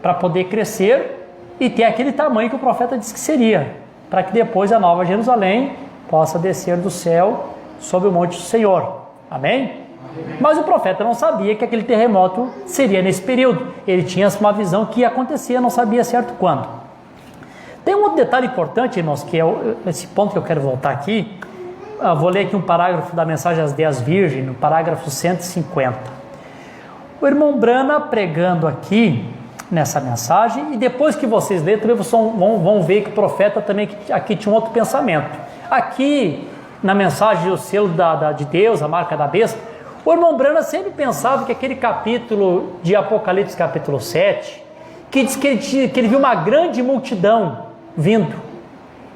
para poder crescer e ter aquele tamanho que o profeta disse que seria, para que depois a nova Jerusalém possa descer do céu sobre o monte do Senhor. Amém? Mas o profeta não sabia que aquele terremoto seria nesse período. Ele tinha uma visão que ia acontecer, não sabia certo quando. Tem um outro detalhe importante, irmãos, que é esse ponto que eu quero voltar aqui. Eu vou ler aqui um parágrafo da mensagem às 10 Virgens, no parágrafo 150. O irmão Brana pregando aqui nessa mensagem, e depois que vocês lerem, também vão ver que o profeta também aqui tinha um outro pensamento. Aqui, na mensagem do selo de Deus, a marca da besta, o irmão Brana sempre pensava que aquele capítulo de Apocalipse, capítulo 7, que diz que ele viu uma grande multidão vindo.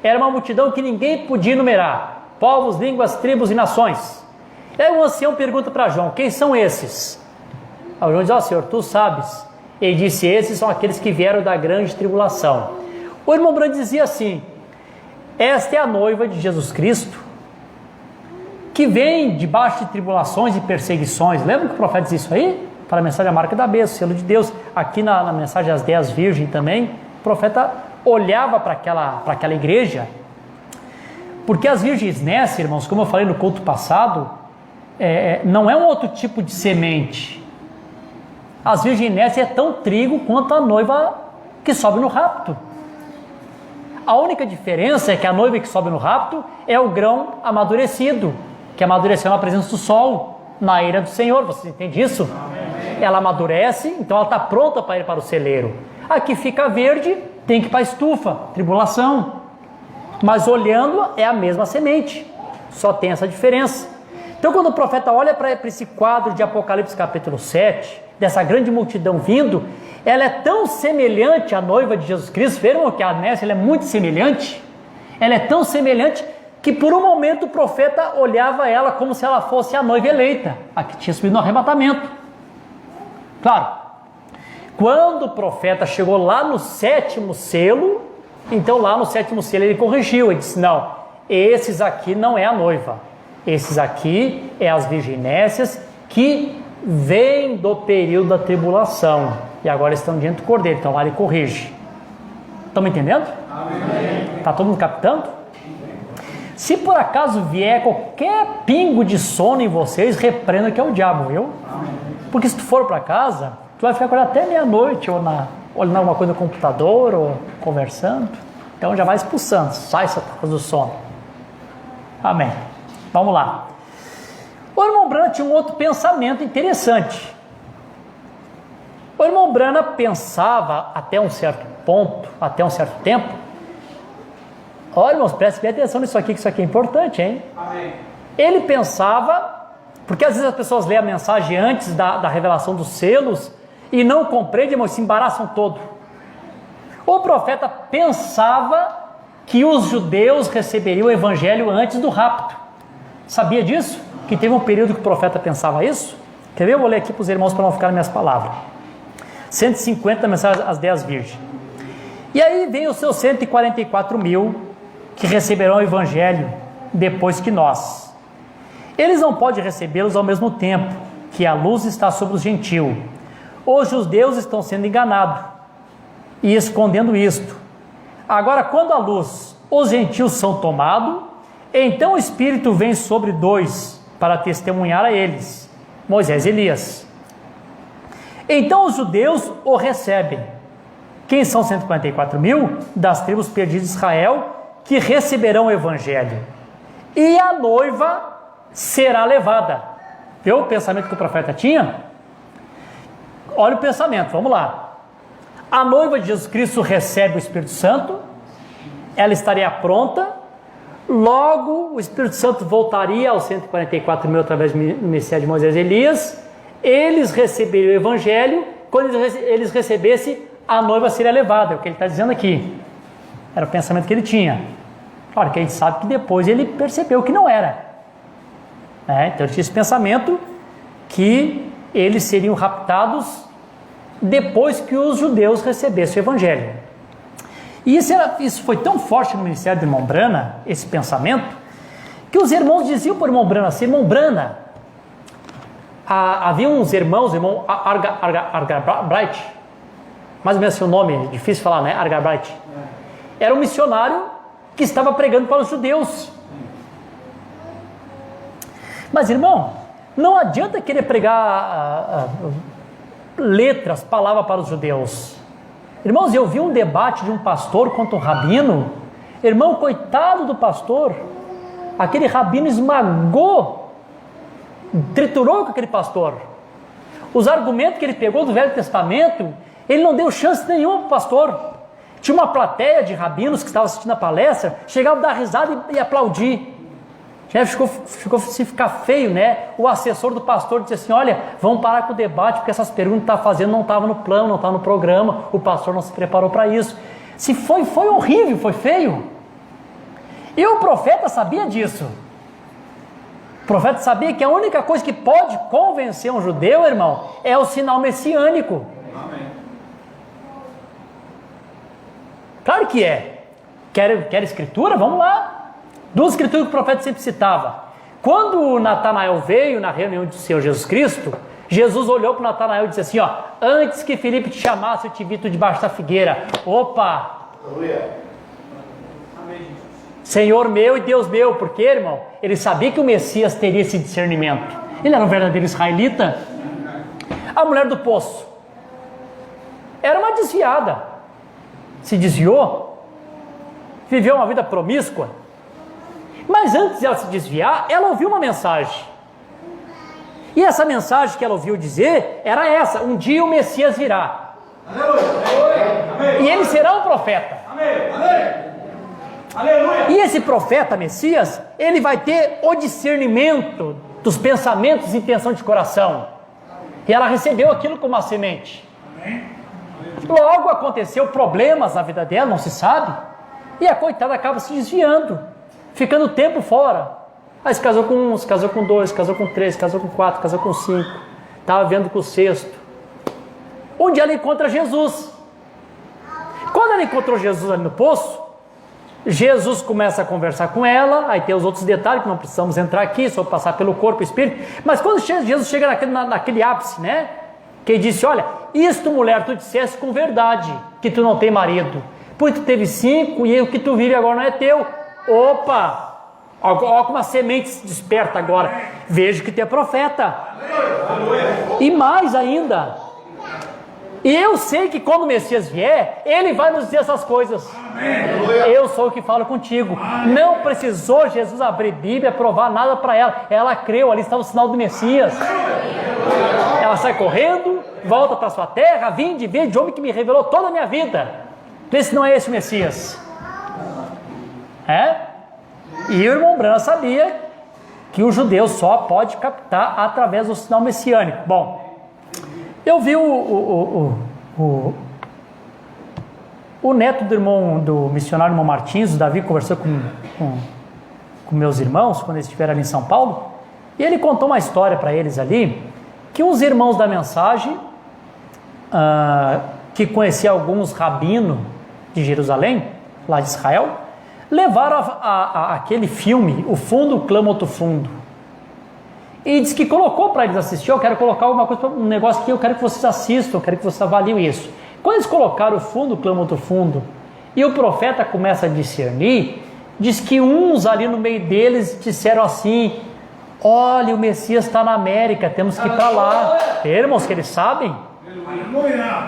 Era uma multidão que ninguém podia enumerar. Povos, línguas, tribos e nações. E aí o ancião pergunta para João: quem são esses? Aí João diz: Senhor, tu sabes. Ele disse: esses são aqueles que vieram da grande tribulação. O irmão Brana dizia assim: esta é a noiva de Jesus Cristo, que vem debaixo de tribulações e perseguições. Lembra que o profeta diz isso aí? Para a mensagem da marca da besta, o selo de Deus. Aqui na mensagem às 10 Virgens também, o profeta olhava para aquela igreja, porque as virgens Nessa, irmãos, como eu falei no culto passado, não é um outro tipo de semente. As virgens Nessa é tão trigo quanto a noiva que sobe no rapto. A única diferença é que a noiva que sobe no rapto é o grão amadurecido, que amadureceu na presença do sol, na ira do Senhor. Você entende isso? Amém. Ela amadurece, então ela está pronta para ir para o celeiro. A que fica verde tem que ir para a estufa, tribulação. Mas olhando é a mesma semente, só tem essa diferença. Então quando o profeta olha para esse quadro de Apocalipse capítulo 7, dessa grande multidão vindo, ela é tão semelhante à noiva de Jesus Cristo. Viram que a Nessa é muito semelhante? Ela é tão semelhante que por um momento o profeta olhava ela como se ela fosse a noiva eleita, a que tinha subido no arrebatamento. Claro, quando o profeta chegou lá no 7º selo, então lá no 7º selo ele corrigiu, ele disse: não, esses aqui não é a noiva, esses aqui é as virginécias que vêm do período da tribulação e agora estão diante do Cordeiro. Então lá ele corrige. Estão me entendendo? Está todo mundo captando? Se por acaso vier qualquer pingo de sono em vocês, repreenda que é o diabo, viu? Porque se tu for para casa, tu vai ficar acordado até meia-noite, ou olhando alguma coisa no computador, ou conversando. Então já vai expulsando, sai Satanás do sono. Amém. Vamos lá. O irmão Brana tinha um outro pensamento interessante. O irmão Brana pensava até um certo ponto, até um certo tempo. Olha, irmãos, preste bem atenção nisso aqui, que isso aqui é importante, hein? Amém. Ele pensava, porque às vezes as pessoas lêem a mensagem antes da revelação dos selos e não compreendem, irmãos, se embaraçam todo. O profeta pensava que os judeus receberiam o evangelho antes do rapto. Sabia disso? Que teve um período que o profeta pensava isso? Quer ver? Eu vou ler aqui para os irmãos para não ficar nas minhas palavras. 150 mensagens às 10 virgens. E aí vem os seus 144 mil que receberão o evangelho depois que nós. Eles não podem recebê-los ao mesmo tempo que a luz está sobre os gentios. Os judeus estão sendo enganados e escondendo isto. Agora, quando a luz, os gentios são tomados, então o Espírito vem sobre 2 para testemunhar a eles, Moisés e Elias. Então os judeus o recebem. Quem são 144 mil? Das tribos perdidas de Israel, que receberão o evangelho. E a noiva será levada. Vê o pensamento que o profeta tinha? Olha o pensamento, vamos lá. A noiva de Jesus Cristo recebe o Espírito Santo, ela estaria pronta, logo o Espírito Santo voltaria aos 144 mil através do ministério de Moisés e Elias, eles receberiam o Evangelho, quando eles recebessem, a noiva seria levada, é o que ele está dizendo aqui. Era o pensamento que ele tinha. Claro que a gente sabe que depois ele percebeu que não era. Então ele tinha esse pensamento que eles seriam raptados depois que os judeus recebessem o Evangelho. E isso foi tão forte no ministério do irmão Brana, esse pensamento, que os irmãos diziam para o irmão Brana assim: irmão Brana, havia uns irmãos, irmão Argabright, mais ou menos assim o nome, difícil falar, né? Argabright. Era um missionário que estava pregando para os judeus. Mas, irmão, não adianta querer pregar letras, palavras para os judeus. Irmãos, eu vi um debate de um pastor contra um rabino. Irmão, coitado do pastor, aquele rabino esmagou, triturou com aquele pastor. Os argumentos que ele pegou do Velho Testamento, ele não deu chance nenhuma para o pastor. Tinha uma plateia de rabinos que estavam assistindo a palestra, chegavam a dar risada e aplaudir. Já ficou se ficar feio, né? O assessor do pastor disse assim: olha, vamos parar com o debate, porque essas perguntas que está fazendo não estavam no plano, não estavam no programa, o pastor não se preparou para isso. Se foi horrível, foi feio. E o profeta sabia disso. O profeta sabia que a única coisa que pode convencer um judeu, irmão, é o sinal messiânico. Amém. Claro que é. Quer escritura? Vamos lá. Duas escrituras que o profeta sempre citava. Quando Natanael veio na reunião do Senhor Jesus Cristo, Jesus olhou para Natanael e disse assim: ó, antes que Filipe te chamasse, eu te vi tu debaixo da figueira. Opa! Aleluia. Senhor meu e Deus meu. Por quê, irmão? Ele sabia que o Messias teria esse discernimento. Ele era um verdadeiro israelita. A mulher do poço era uma desviada. Se desviou, viveu uma vida promíscua. Mas antes de ela se desviar, ela ouviu uma mensagem. E essa mensagem que ela ouviu dizer era essa: um dia o Messias virá. Aleluia. E ele será um profeta. Aleluia. E esse profeta Messias, ele vai ter o discernimento dos pensamentos e intenção de coração. E ela recebeu aquilo como uma semente. Logo aconteceu problemas na vida dela, não se sabe. E a coitada acaba se desviando, ficando tempo fora. Aí se casou com um, se casou com dois, se casou com três, se casou com quatro, se casou com cinco. Estava vendo com o sexto. Um dia ela encontra Jesus. Quando ela encontrou Jesus ali no poço, Jesus começa a conversar com ela. Aí tem os outros detalhes que não precisamos entrar aqui, só passar pelo corpo e espírito. Mas quando Jesus chega naquele ápice, né? Que ele disse: olha, isto, mulher, tu disseste com verdade, que tu não tem marido. Pois tu teve 5 e o que tu vive agora não é teu. Opa! Olha como a semente se desperta agora. Vejo que tu é profeta. E mais ainda. E eu sei que quando o Messias vier, ele vai nos dizer essas coisas. Eu sou o que falo contigo. Não precisou Jesus abrir Bíblia, provar nada para ela. Ela creu, ali estava o sinal do Messias. Ela sai correndo, volta para sua terra. Vinde, vede, homem que me revelou toda a minha vida. Vê se não é esse o Messias. E o irmão Branham sabia que o judeu só pode captar através do sinal messiânico. Bom, eu vi o neto do missionário irmão Martins, o Davi, conversou com meus irmãos quando eles estiveram ali em São Paulo, e ele contou uma história para eles ali, que os irmãos da mensagem, que conheciam alguns rabinos de Jerusalém, lá de Israel, levaram aquele filme, O Fundo Clama Outro Fundo, e disse que colocou para eles assistir. Eu quero colocar alguma coisa, um negócio que eu quero que vocês assistam, eu quero que vocês avaliem isso. Quando eles colocaram O Fundo Clama Outro Fundo, e o profeta começa a discernir, diz que uns ali no meio deles disseram assim: olha, o Messias está na América, temos que ir para lá. Irmãos, que eles sabem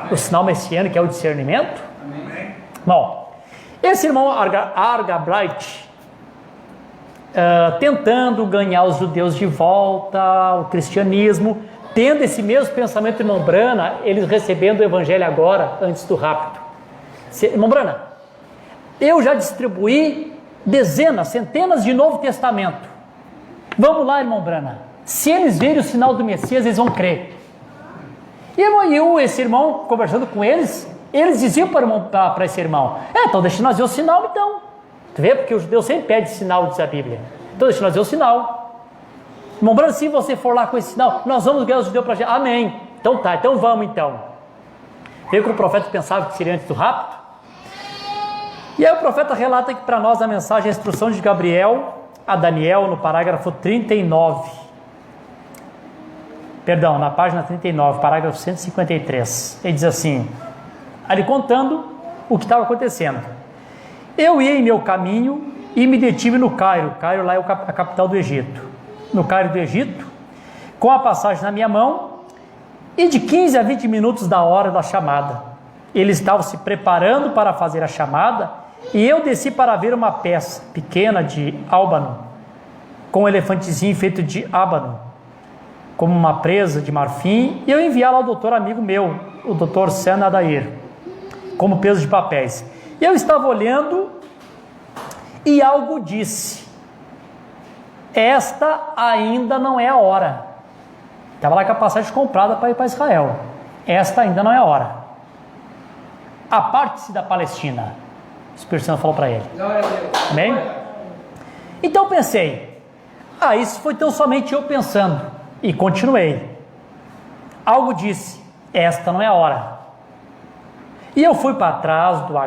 o sinal messiânico, que é o discernimento. Bom, esse irmão Argabright, tentando ganhar os judeus de volta, o cristianismo, tendo esse mesmo pensamento, irmão Brana, eles recebendo o evangelho agora, antes do rapto. Irmão Brana, eu já distribuí dezenas, centenas de Novo Testamento. Vamos lá, irmão Brana. Se eles verem o sinal do Messias, eles vão crer. E esse irmão, conversando com eles diziam para esse irmão, então deixa nós ver o sinal então. Tu vê? Porque o judeu sempre pede sinal, diz a Bíblia. Então deixa nós ver o sinal. Irmão Brana, se você for lá com esse sinal, nós vamos ganhar os judeus para a gente. Amém. Então tá, então vamos então. Veio que o profeta pensava que seria antes do rapto. E aí o profeta relata aqui para nós na mensagem, a instrução de Gabriel a Daniel, no parágrafo 39. Perdão, na página 39, parágrafo 153. Ele diz assim, ali contando o que estava acontecendo. Eu ia em meu caminho e me detive no Cairo. Cairo lá é a capital do Egito. No Cairo do Egito, com a passagem na minha mão, e de 15 a 20 minutos da hora da chamada. Eles estavam se preparando para fazer a chamada, e eu desci para ver uma peça pequena de álbano, com um elefantezinho feito de ábano, como uma presa de marfim, e eu enviá-la ao doutor amigo meu, o doutor Sen Adair, como peso de papéis. E eu estava olhando, e algo disse, esta ainda não é a hora. Estava lá com a passagem comprada para ir para Israel. Esta ainda não é a hora. Aparte-se da Palestina. O Espírito Santo falou para ele. Amém? Então pensei, isso foi tão somente eu pensando. E continuei. Algo disse, esta não é a hora. E eu fui para trás do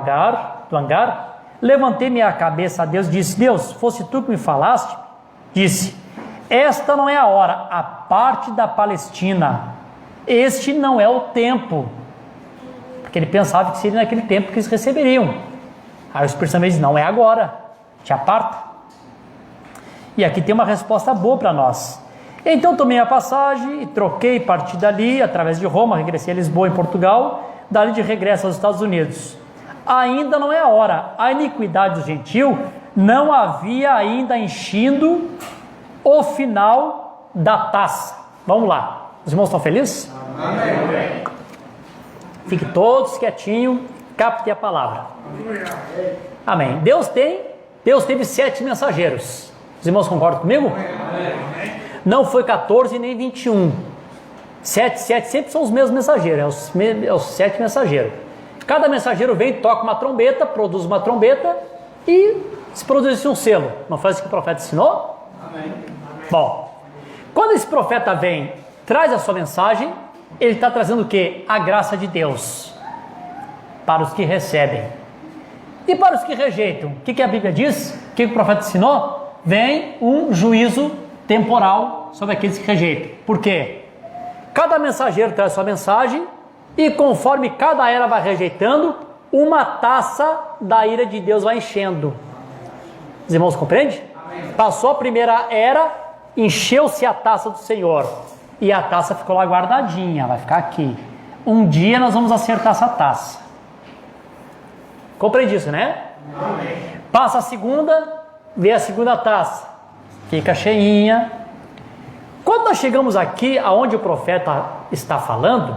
hangar, levantei minha cabeça a Deus e disse, Deus, fosse tu que me falaste, disse, esta não é a hora, a parte da Palestina, este não é o tempo, porque ele pensava que seria naquele tempo que eles receberiam. Aí o Espírito Santo diz, não é agora, te aparta. E aqui tem uma resposta boa para nós. Então tomei a passagem e troquei, parti dali, através de Roma, regressei a Lisboa, em Portugal, dali de regresso aos Estados Unidos. Ainda não é a hora, a iniquidade do gentil não havia ainda enchido o final da taça. Vamos lá, os irmãos estão felizes? Amém. Fiquem todos quietinhos, captem a palavra. Amém. Deus teve 7 mensageiros. Os irmãos concordam comigo? Amém. Não foi 14 nem 21. 7 sempre são os mesmos mensageiros, é os 7 mensageiros. Cada mensageiro vem, toca uma trombeta, produz uma trombeta e se produz um selo. Não foi isso que o profeta ensinou? Amém. Bom, quando esse profeta vem, traz a sua mensagem, ele está trazendo o quê? A graça de Deus para os que recebem. E para os que rejeitam, o que a Bíblia diz? O que o profeta ensinou? Vem um juízo temporal sobre aqueles que rejeitam. Por quê? Cada mensageiro traz sua mensagem e conforme cada era vai rejeitando, uma taça da ira de Deus vai enchendo. Os irmãos compreendem? Amém. Passou a primeira era, encheu-se a taça do Senhor e a taça ficou lá guardadinha, vai ficar aqui. Um dia nós vamos acertar essa taça. Compreende isso, né? Amém. Passa a segunda, vê a segunda taça, fica cheinha. Quando nós chegamos aqui, aonde o profeta está falando,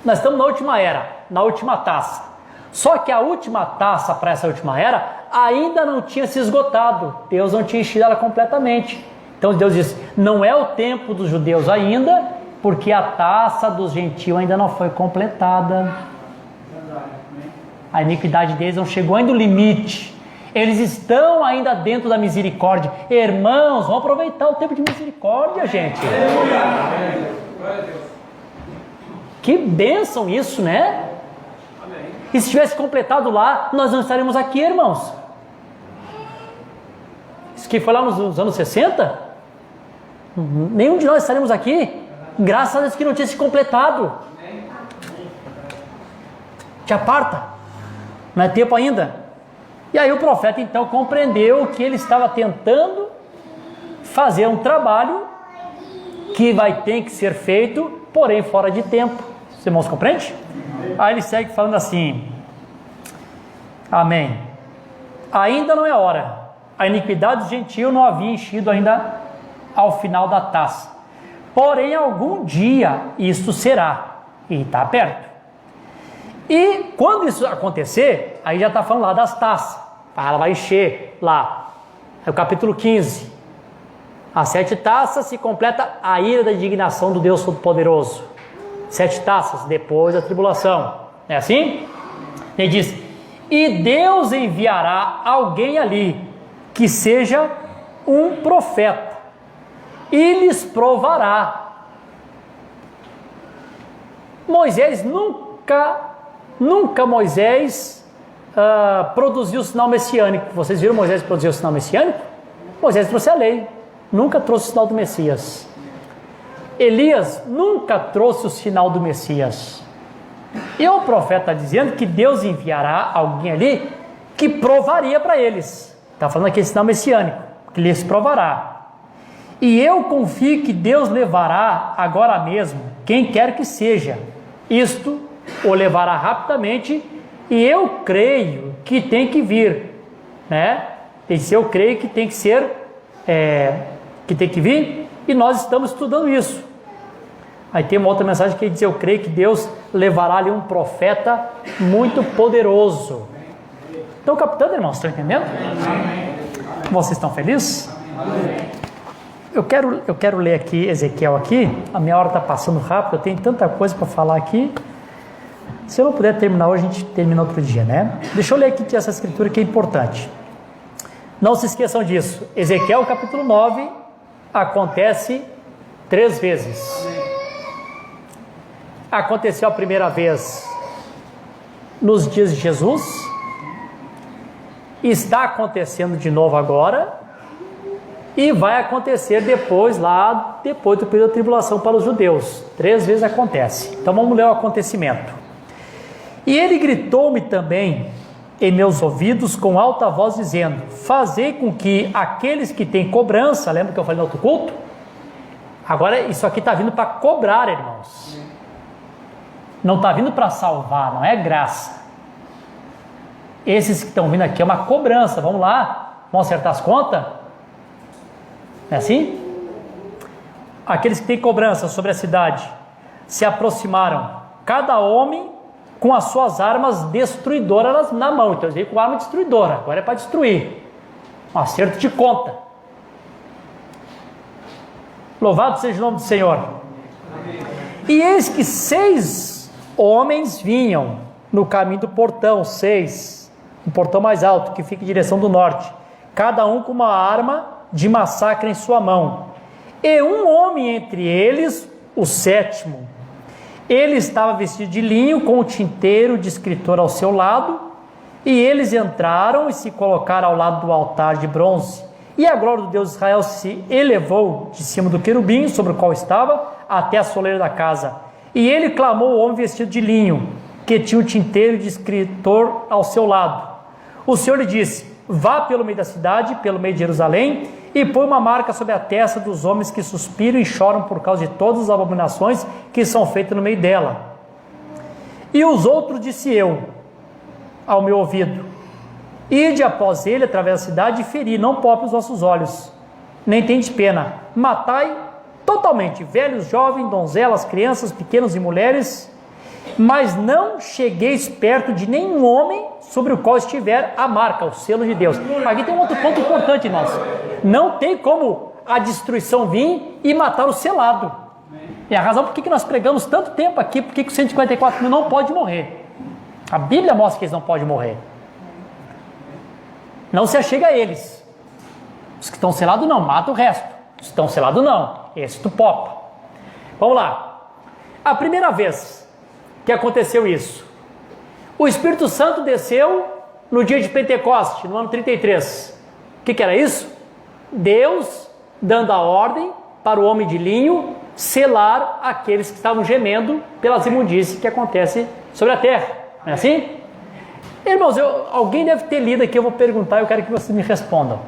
nós estamos na última era, na última taça. Só que a última taça para essa última era ainda não tinha se esgotado. Deus não tinha enchido ela completamente. Então Deus diz, não é o tempo dos judeus ainda, porque a taça dos gentios ainda não foi completada. A iniquidade deles não chegou ainda no limite. Eles estão ainda dentro da misericórdia. Irmãos, vamos aproveitar o tempo de misericórdia, gente. Que bênção isso, né? E se tivesse completado lá, nós não estaremos aqui, irmãos. Isso que foi lá nos anos 60? Nenhum de nós estaremos aqui. Graças a Deus que não tinha se completado. Te aparta. Não é tempo ainda. E aí o profeta então compreendeu que ele estava tentando fazer um trabalho que ter que ser feito, porém fora de tempo. Os irmãos compreendem? Aí ele segue falando assim, amém, ainda não é hora, a iniquidade do gentio não havia enchido ainda ao final da taça. Porém, algum dia isso será, e está perto. E quando isso acontecer, aí já está falando lá das taças. Ela vai encher lá. É o capítulo 15. As 7 taças se completa a ira da indignação do Deus Todo-Poderoso. 7 taças depois da tribulação. É assim? Ele diz: e Deus enviará alguém ali que seja um profeta e lhes provará. Moisés nunca Moisés produziu o sinal messiânico. Vocês viram Moisés produzir o sinal messiânico? Moisés trouxe a lei, nunca trouxe o sinal do Messias. Elias nunca trouxe o sinal do Messias. E o profeta está dizendo que Deus enviará alguém ali que provaria para eles. Está falando aqui sinal messiânico, que lhes provará. E eu confio que Deus levará agora mesmo, quem quer que seja, isto o levará rapidamente, e eu creio que tem que vir, né? Eu creio que tem que ser, que tem que vir, e nós estamos estudando isso. Aí tem uma outra mensagem que diz: eu creio que Deus levará ali um profeta muito poderoso. Estão captando, irmãos? Estão entendendo? Vocês estão felizes? Eu quero ler aqui Ezequiel aqui. A minha hora está passando rápido, eu tenho tanta coisa para falar aqui. Se eu não puder terminar hoje, a gente termina outro dia, né? Deixa eu ler aqui essa escritura que é importante. Não se esqueçam disso. Ezequiel capítulo 9 acontece 3 vezes. Aconteceu a primeira vez nos dias de Jesus, está acontecendo de novo agora, e vai acontecer depois do período da tribulação para os judeus. 3 vezes acontece. Então vamos ler o acontecimento. E ele gritou-me também em meus ouvidos com alta voz, dizendo: fazei com que aqueles que têm cobrança, lembra que eu falei no outro culto? Agora isso aqui está vindo para cobrar, irmãos. Não está vindo para salvar, não é graça. Esses que estão vindo aqui é uma cobrança. Vamos lá, vamos acertar as contas? Não é assim? Aqueles que têm cobrança sobre a cidade se aproximaram, cada homem com as suas armas destruidoras na mão. Então eles veio com arma destruidora, agora é para destruir. Um acerto de conta. Louvado seja o nome do Senhor. E eis que 6 homens vinham no caminho do portão, 6, um portão mais alto, que fica em direção do norte, cada um com uma arma de massacre em sua mão. E um homem entre eles, o 7º, ele estava vestido de linho, com o tinteiro de escritor ao seu lado, e eles entraram e se colocaram ao lado do altar de bronze. E a glória do Deus de Israel se elevou de cima do querubim sobre o qual estava, até a soleira da casa. E ele clamou ao homem vestido de linho, que tinha o tinteiro de escritor ao seu lado. O Senhor lhe disse: vá pelo meio da cidade, pelo meio de Jerusalém, e põe uma marca sobre a testa dos homens que suspiram e choram por causa de todas as abominações que são feitas no meio dela. E os outros, disse eu, ao meu ouvido: ide após ele através da cidade e feri, não poupe os vossos olhos, nem tende pena, matai totalmente, velhos, jovens, donzelas, crianças, pequenos e mulheres, mas não chegueis perto de nenhum homem sobre o qual estiver a marca, o selo de Deus. Aqui tem um outro ponto importante, irmãos. Não tem como a destruição vir e matar o selado. É a razão por que nós pregamos tanto tempo aqui, porque os 144 mil não pode morrer. A Bíblia mostra que eles não podem morrer. Não se achega a eles. Os que estão selados não, mata o resto. Os que estão selados não, esse tu popa. Vamos lá. A primeira vez que aconteceu isso, o Espírito Santo desceu no dia de Pentecoste, no ano 33. O que era isso? Deus dando a ordem para o homem de linho selar aqueles que estavam gemendo pelas imundícies que acontecem sobre a terra. Não é assim? Irmãos, alguém deve ter lido aqui, eu vou perguntar, eu quero que vocês me respondam.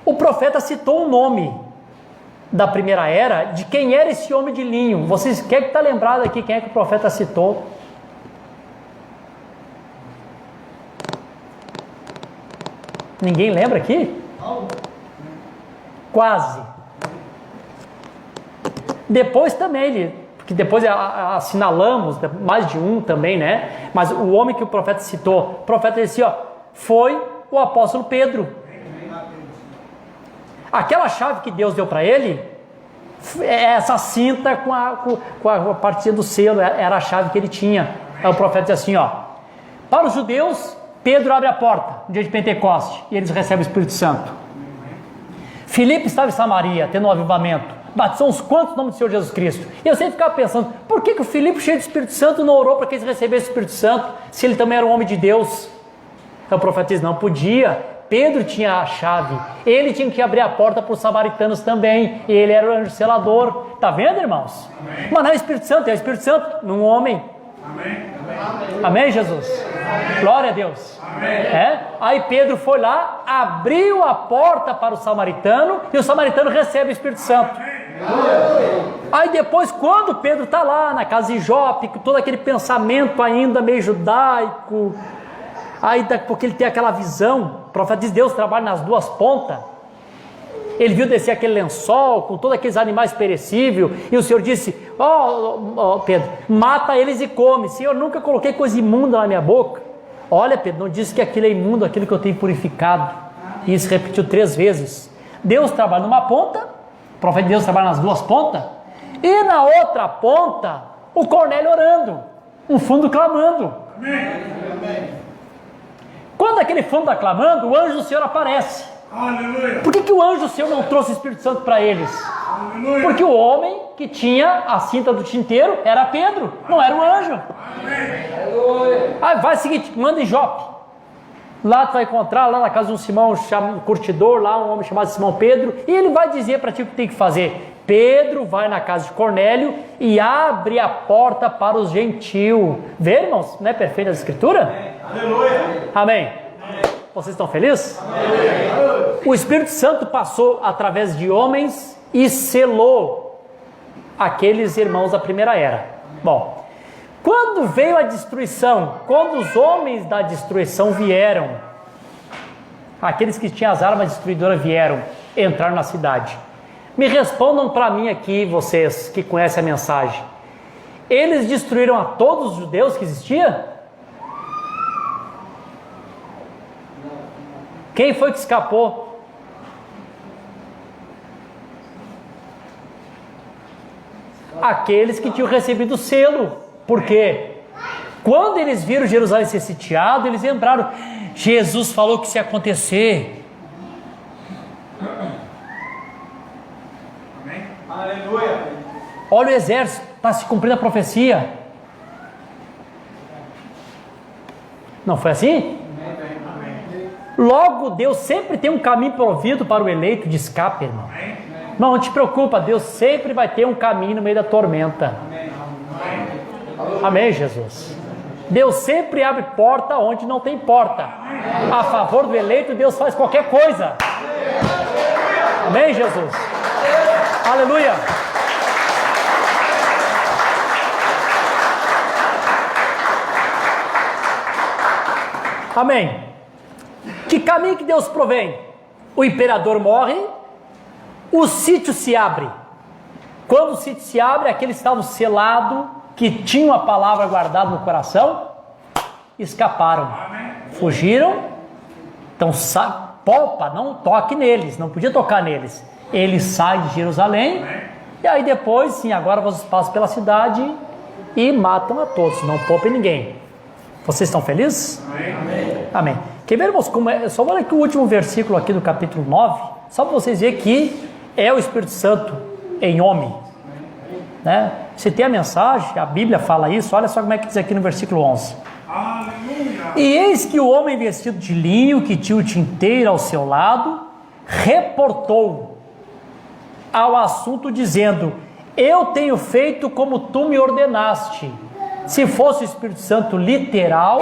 O profeta citou o nome da primeira era, de quem era esse homem de linho. Vocês querem que está lembrado aqui quem é que o profeta citou? Ninguém lembra aqui? Quase. Depois também, porque depois assinalamos, mais de um também, né? Mas o homem que o profeta citou, o profeta disse, ó, foi o apóstolo Pedro. Aquela chave que Deus deu para ele, essa cinta com a partinha do selo, era a chave que ele tinha. Aí o profeta diz assim, ó, para os judeus, Pedro abre a porta no dia de Pentecoste e eles recebem o Espírito Santo. Filipe estava em Samaria, tendo um avivamento, batizou uns quantos no nome do Senhor Jesus Cristo. E eu sempre ficava pensando, por que o Filipe, cheio do Espírito Santo, não orou para que eles recebessem o Espírito Santo, se ele também era um homem de Deus? Aí o profeta diz, não podia. Pedro tinha a chave, ele tinha que abrir a porta para os samaritanos também, e ele era o anjo selador. Está vendo, irmãos? Amém. Mas não é o Espírito Santo, é o Espírito Santo num homem. Amém, amém Jesus? Amém. Glória a Deus. Aí Pedro foi lá, abriu a porta para o samaritano, e o samaritano recebe o Espírito Santo. Aí depois, quando Pedro está lá na casa de Jope, com todo aquele pensamento ainda meio judaico, aí porque ele tem aquela visão, o profeta diz, Deus trabalha nas duas pontas. Ele viu descer aquele lençol com todos aqueles animais perecíveis, e o Senhor disse, Pedro, mata eles e come. Senhor, eu nunca coloquei coisa imunda na minha boca. Olha, Pedro, não disse que aquilo é imundo, aquilo que eu tenho purificado. E isso repetiu 3 vezes. Deus trabalha numa ponta, o profeta de Deus trabalha nas duas pontas, e na outra ponta, o Cornélio orando, um fundo clamando. Amém. Quando aquele fundo está clamando, o anjo do Senhor aparece. Aleluia. Por que o anjo do Senhor não trouxe o Espírito Santo para eles? Aleluia. Porque o homem que tinha a cinta do tinteiro era Pedro, não era o anjo. Aleluia. Aí vai o seguinte, manda em Jope. Lá tu vai encontrar, lá na casa de um Simão, um curtidor, lá um homem chamado Simão Pedro, e ele vai dizer para ti o que tem que fazer. Pedro vai na casa de Cornélio e abre a porta para os gentios. Vê, irmãos? Não é perfeita a escritura? Aleluia. Amém. Vocês estão felizes? Amém. O Espírito Santo passou através de homens e selou aqueles irmãos da primeira era. Bom, quando veio a destruição, quando os homens da destruição vieram, aqueles que tinham as armas destruidoras vieram, entraram na cidade. Me respondam para mim aqui, vocês que conhecem a mensagem. Eles destruíram a todos os judeus que existiam? Quem foi que escapou? Aqueles que tinham recebido o selo. Por quê? Quando eles viram Jerusalém ser sitiado, eles lembraram, Jesus falou que isso ia acontecer. Amém? Aleluia. Olha o exército, está se cumprindo a profecia. Não foi assim? Logo, Deus sempre tem um caminho provido para o eleito de escape, irmão. Não te preocupa, Deus sempre vai ter um caminho no meio da tormenta. Amém, Jesus. Deus sempre abre porta onde não tem porta. A favor do eleito, Deus faz qualquer coisa. Amém, Jesus. Aleluia. Amém. Que caminho que Deus provém? O imperador morre, o sítio se abre. Quando o sítio se abre, aqueles que estavam selados, que tinham a palavra guardada no coração, escaparam, fugiram. Então, poupa, não toque neles, não podia tocar neles. Eles saem de Jerusalém, e aí depois, sim, agora vocês passam pela cidade e matam a todos, não poupem ninguém. Vocês estão felizes? Amém. Amém. Quer ver, irmãos, como é? Só vou ler aqui o último versículo aqui do capítulo 9, só para vocês verem que é o Espírito Santo em homem. Né? Você tem a mensagem, a Bíblia fala isso, olha só como é que diz aqui no versículo 11. Aleluia. E eis que o homem vestido de linho, que tinha o tinteiro ao seu lado, reportou ao assunto dizendo, eu tenho feito como tu me ordenaste. Se fosse o Espírito Santo literal,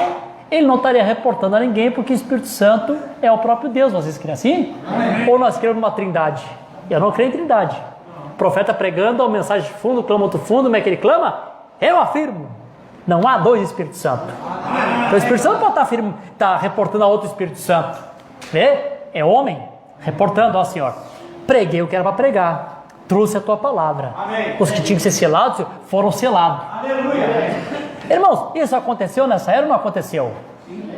ele não estaria reportando a ninguém, porque o Espírito Santo é o próprio Deus. Vocês creem assim? Amém. Ou nós cremos numa trindade? Eu não creio em trindade. O profeta pregando a mensagem de fundo, clama outro fundo, como é que ele clama? Eu afirmo, não há 2 Espíritos Santos. Então o Espírito Santo pode estar reportando a outro Espírito Santo. Vê? é homem, reportando: ó Senhor, preguei o que era para pregar, trouxe a tua palavra. Amém. Os que tinham que ser selados foram selados. Aleluia. Irmãos, isso aconteceu nessa era ou não aconteceu? Sim.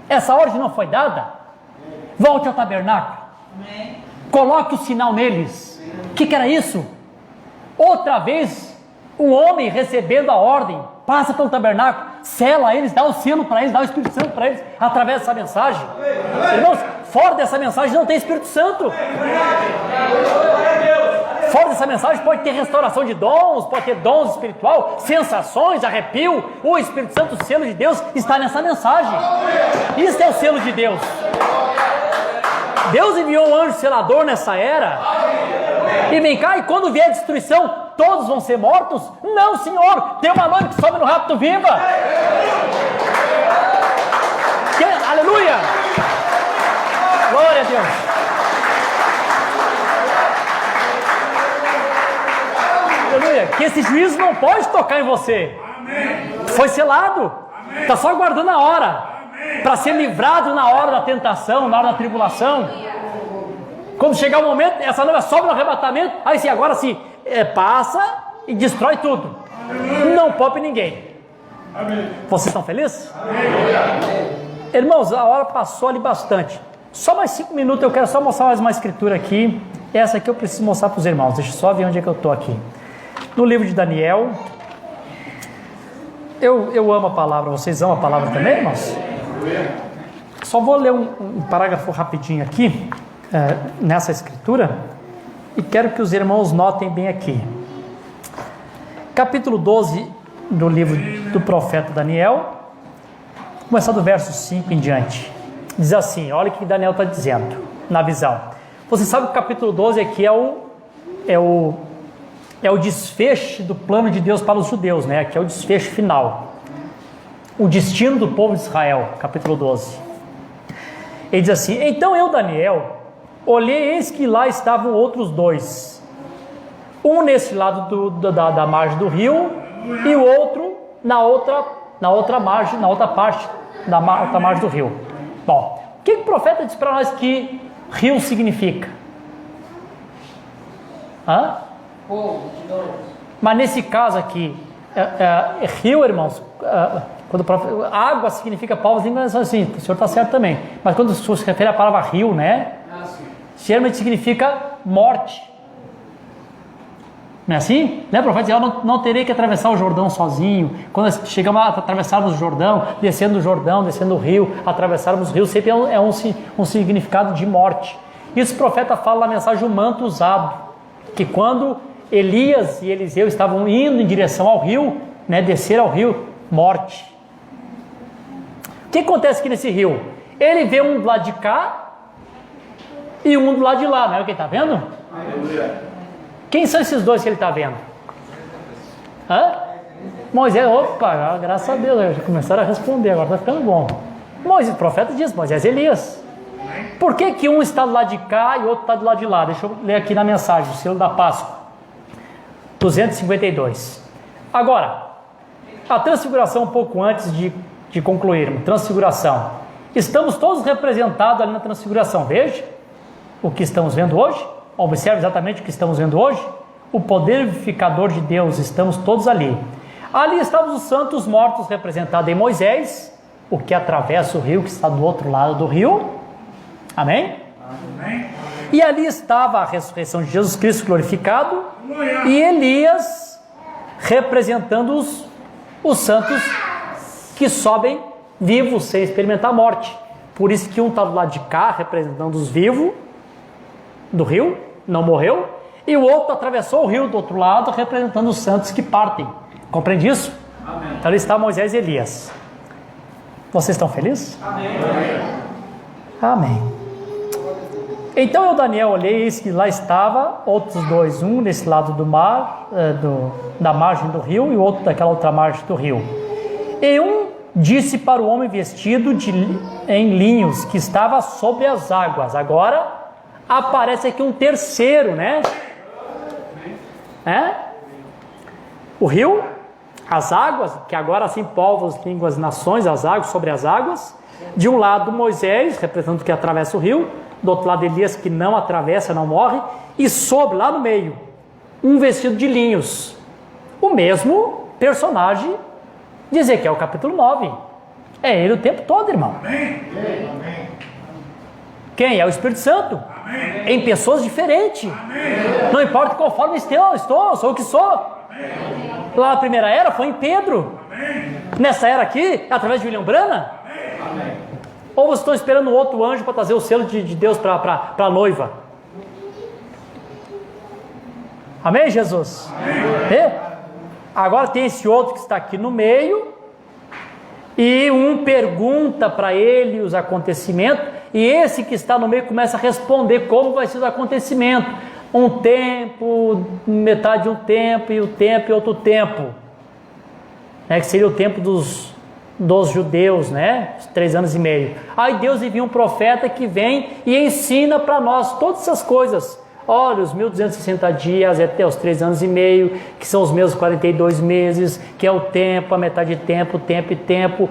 Essa ordem não foi dada? Volte ao tabernáculo. Amém. Coloque o sinal neles. O que era isso? Outra vez, um homem recebendo a ordem, passa pelo tabernáculo, sela eles, dá o selo para eles, dá o Espírito Santo para eles, através dessa mensagem. Irmãos, fora dessa mensagem não tem Espírito Santo. Fora dessa mensagem pode ter restauração de dons, pode ter dons espiritual, sensações, arrepio. O Espírito Santo, o selo de Deus, está nessa mensagem. Isso é o selo de Deus. Deus enviou um anjo selador nessa era. E vem cá, e quando vier a destruição, todos vão ser mortos? Não, Senhor, tem uma noiva que sobe no rapto viva. Aleluia! Glória a Deus! Aleluia! Que esse juízo não pode tocar em você. Amém. Foi selado. Está só aguardando a hora para ser livrado na hora da tentação, na hora da tribulação. Quando chegar o momento, essa noiva sobe no arrebatamento, aí sim, agora sim, passa e destrói tudo. Amém. Não poupe ninguém. Amém. Vocês estão felizes? Amém. Irmãos, a hora passou ali bastante. Só mais 5 minutos, eu quero só mostrar mais uma escritura aqui. Essa aqui eu preciso mostrar para os irmãos. Deixa eu só ver onde é que eu estou aqui. No livro de Daniel. Eu amo a palavra. Vocês amam a palavra também, irmãos? Só vou ler um parágrafo rapidinho aqui, nessa escritura, e quero que os irmãos notem bem aqui. Capítulo 12 do livro do profeta Daniel, começar do verso 5 em diante. Diz assim, olha o que Daniel está dizendo na visão. Você sabe que o capítulo 12 aqui é o desfecho do plano de Deus para os judeus, né? Aqui é o desfecho final. O destino do povo de Israel, capítulo 12. Ele diz assim: então eu, Daniel, olhei, eis que lá estavam outros dois. Um nesse lado da margem do rio e o outro na outra margem, na outra parte da outra margem do rio. Bom, o que o profeta diz para nós que rio significa? Mas nesse caso aqui, rio, irmãos, quando água significa povos, assim, o senhor está certo também. Mas quando se refere à palavra rio, né? Geralmente significa morte. Não é assim? Né, profeta? Eu não terei que atravessar o Jordão sozinho. Quando chegamos a atravessarmos o Jordão, descendo o rio, atravessarmos o rio, sempre é um significado de morte. Isso o profeta fala na mensagem O Manto Usado, que quando Elias e Eliseu estavam indo em direção ao rio, né, descer ao rio, morte. O que acontece aqui nesse rio? Ele vê um do lado de cá e um do lado de lá, não é o que ele está vendo? Quem são esses dois que ele está vendo? Moisés, opa, graças a Deus, já começaram a responder, agora está ficando bom. Moisés, o profeta diz, Moisés e Elias. Por que um está do lado de cá e o outro está do lado de lá? Deixa eu ler aqui na mensagem, o selo da Páscoa, 252. Agora, a transfiguração um pouco antes de concluirmos, transfiguração. Estamos todos representados ali na transfiguração, veja o que estamos vendo hoje. Observe exatamente o que estamos vendo hoje. O poder vivificador de Deus, estamos todos ali. Ali estavam os santos mortos representados em Moisés, o que atravessa o rio, que está do outro lado do rio. Amém? Amém. E ali estava a ressurreição de Jesus Cristo glorificado e Elias representando os santos que sobem vivos sem experimentar a morte. Por isso que um está do lado de cá representando os vivos do rio, não morreu, e o outro atravessou o rio do outro lado representando os santos que partem. Compreende isso? Amém. Então ali está Moisés e Elias. Vocês estão felizes? Amém. Amém. Então eu, Daniel, olhei, eis que lá estava outros dois, um nesse lado do mar, da margem do rio, e o outro daquela outra margem do rio. E um disse para o homem vestido em linhos, que estava sobre as águas. Agora aparece aqui um terceiro, né? O rio, as águas, que agora assim povos, línguas, nações, as águas, sobre as águas. De um lado Moisés, representando que atravessa o rio, do outro lado Elias, que não atravessa, não morre, e sobre, lá no meio, um vestido de linhos. O mesmo personagem de Ezequiel capítulo 9. É ele o tempo todo, irmão. Amém. Quem? É o Espírito Santo. Amém. Em pessoas diferentes. Amém. Não importa qual forma estou, sou o que sou. Amém. Lá na primeira era foi em Pedro. Amém. Nessa era aqui, através de William Branham. Amém. Ou vocês estão esperando outro anjo para trazer o selo de Deus para a noiva? Amém, Jesus? Amém. Agora tem esse outro que está aqui no meio, e um pergunta para ele os acontecimentos, e esse que está no meio começa a responder como vai ser os acontecimentos. Um tempo, metade de um tempo, e outro tempo, né, que seria o tempo dos judeus, né, os 3 anos e meio. Aí Deus envia um profeta que vem e ensina para nós todas essas coisas. Olha, os 1260 dias até os 3 anos e meio, que são os meus 42 meses, que é o tempo, a metade de tempo, tempo e tempo.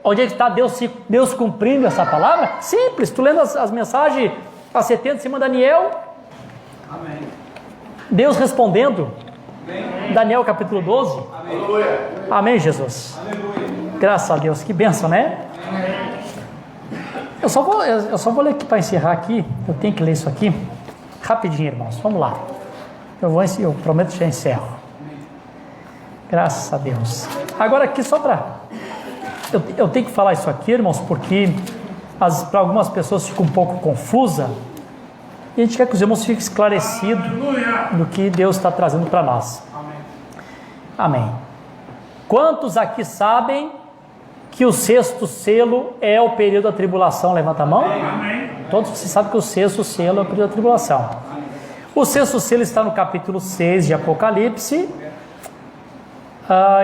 Onde é que está Deus cumprindo essa palavra? Simples, tu lendo as mensagens há 70 em cima de Daniel. Amém. Deus respondendo. Amém. Daniel capítulo 12. Aleluia. Amém, Jesus. Aleluia. Graças a Deus, que bênção, né? Eu só vou ler aqui para encerrar aqui. Eu tenho que ler isso aqui rapidinho, irmãos. Vamos lá. Eu prometo que já encerro. Graças a Deus. Agora aqui só para... Eu tenho que falar isso aqui, irmãos, porque para algumas pessoas fica um pouco confusa. E a gente quer que os irmãos fiquem esclarecidos do que Deus está trazendo para nós. Amém. Quantos aqui sabem que o 6º selo é o período da tribulação? Levanta a mão. Amém. Todos vocês sabem que o 6º selo é o período da tribulação. O 6º selo está no capítulo 6 de Apocalipse.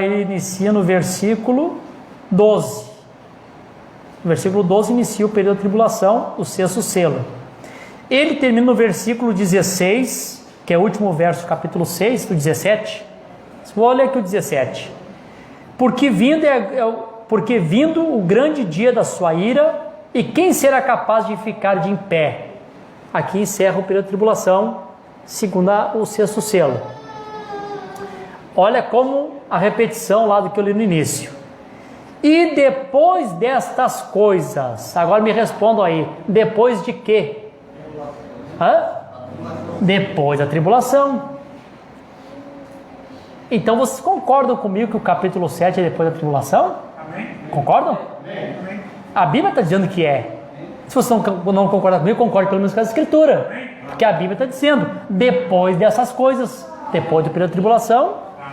Ele inicia no versículo 12. O versículo 12 inicia o período da tribulação, o 6º selo. Ele termina no versículo 16, que é o último verso do capítulo 6, do 17. Olha aqui o 17. Porque vindo o grande dia da sua ira, e quem será capaz de ficar de em pé? Aqui encerra o período de tribulação, segundo o 6º selo. Olha como a repetição lá do que eu li no início. E depois destas coisas, agora me respondam aí, depois de quê? Depois da tribulação. Então vocês concordam comigo que o capítulo 7 é depois da tribulação? Amém. Concordam? Amém. A Bíblia está dizendo que é. Se você não concorda comigo, concorde pelo menos com a Escritura. Porque a Bíblia está dizendo, depois dessas coisas, depois do período de tribulação,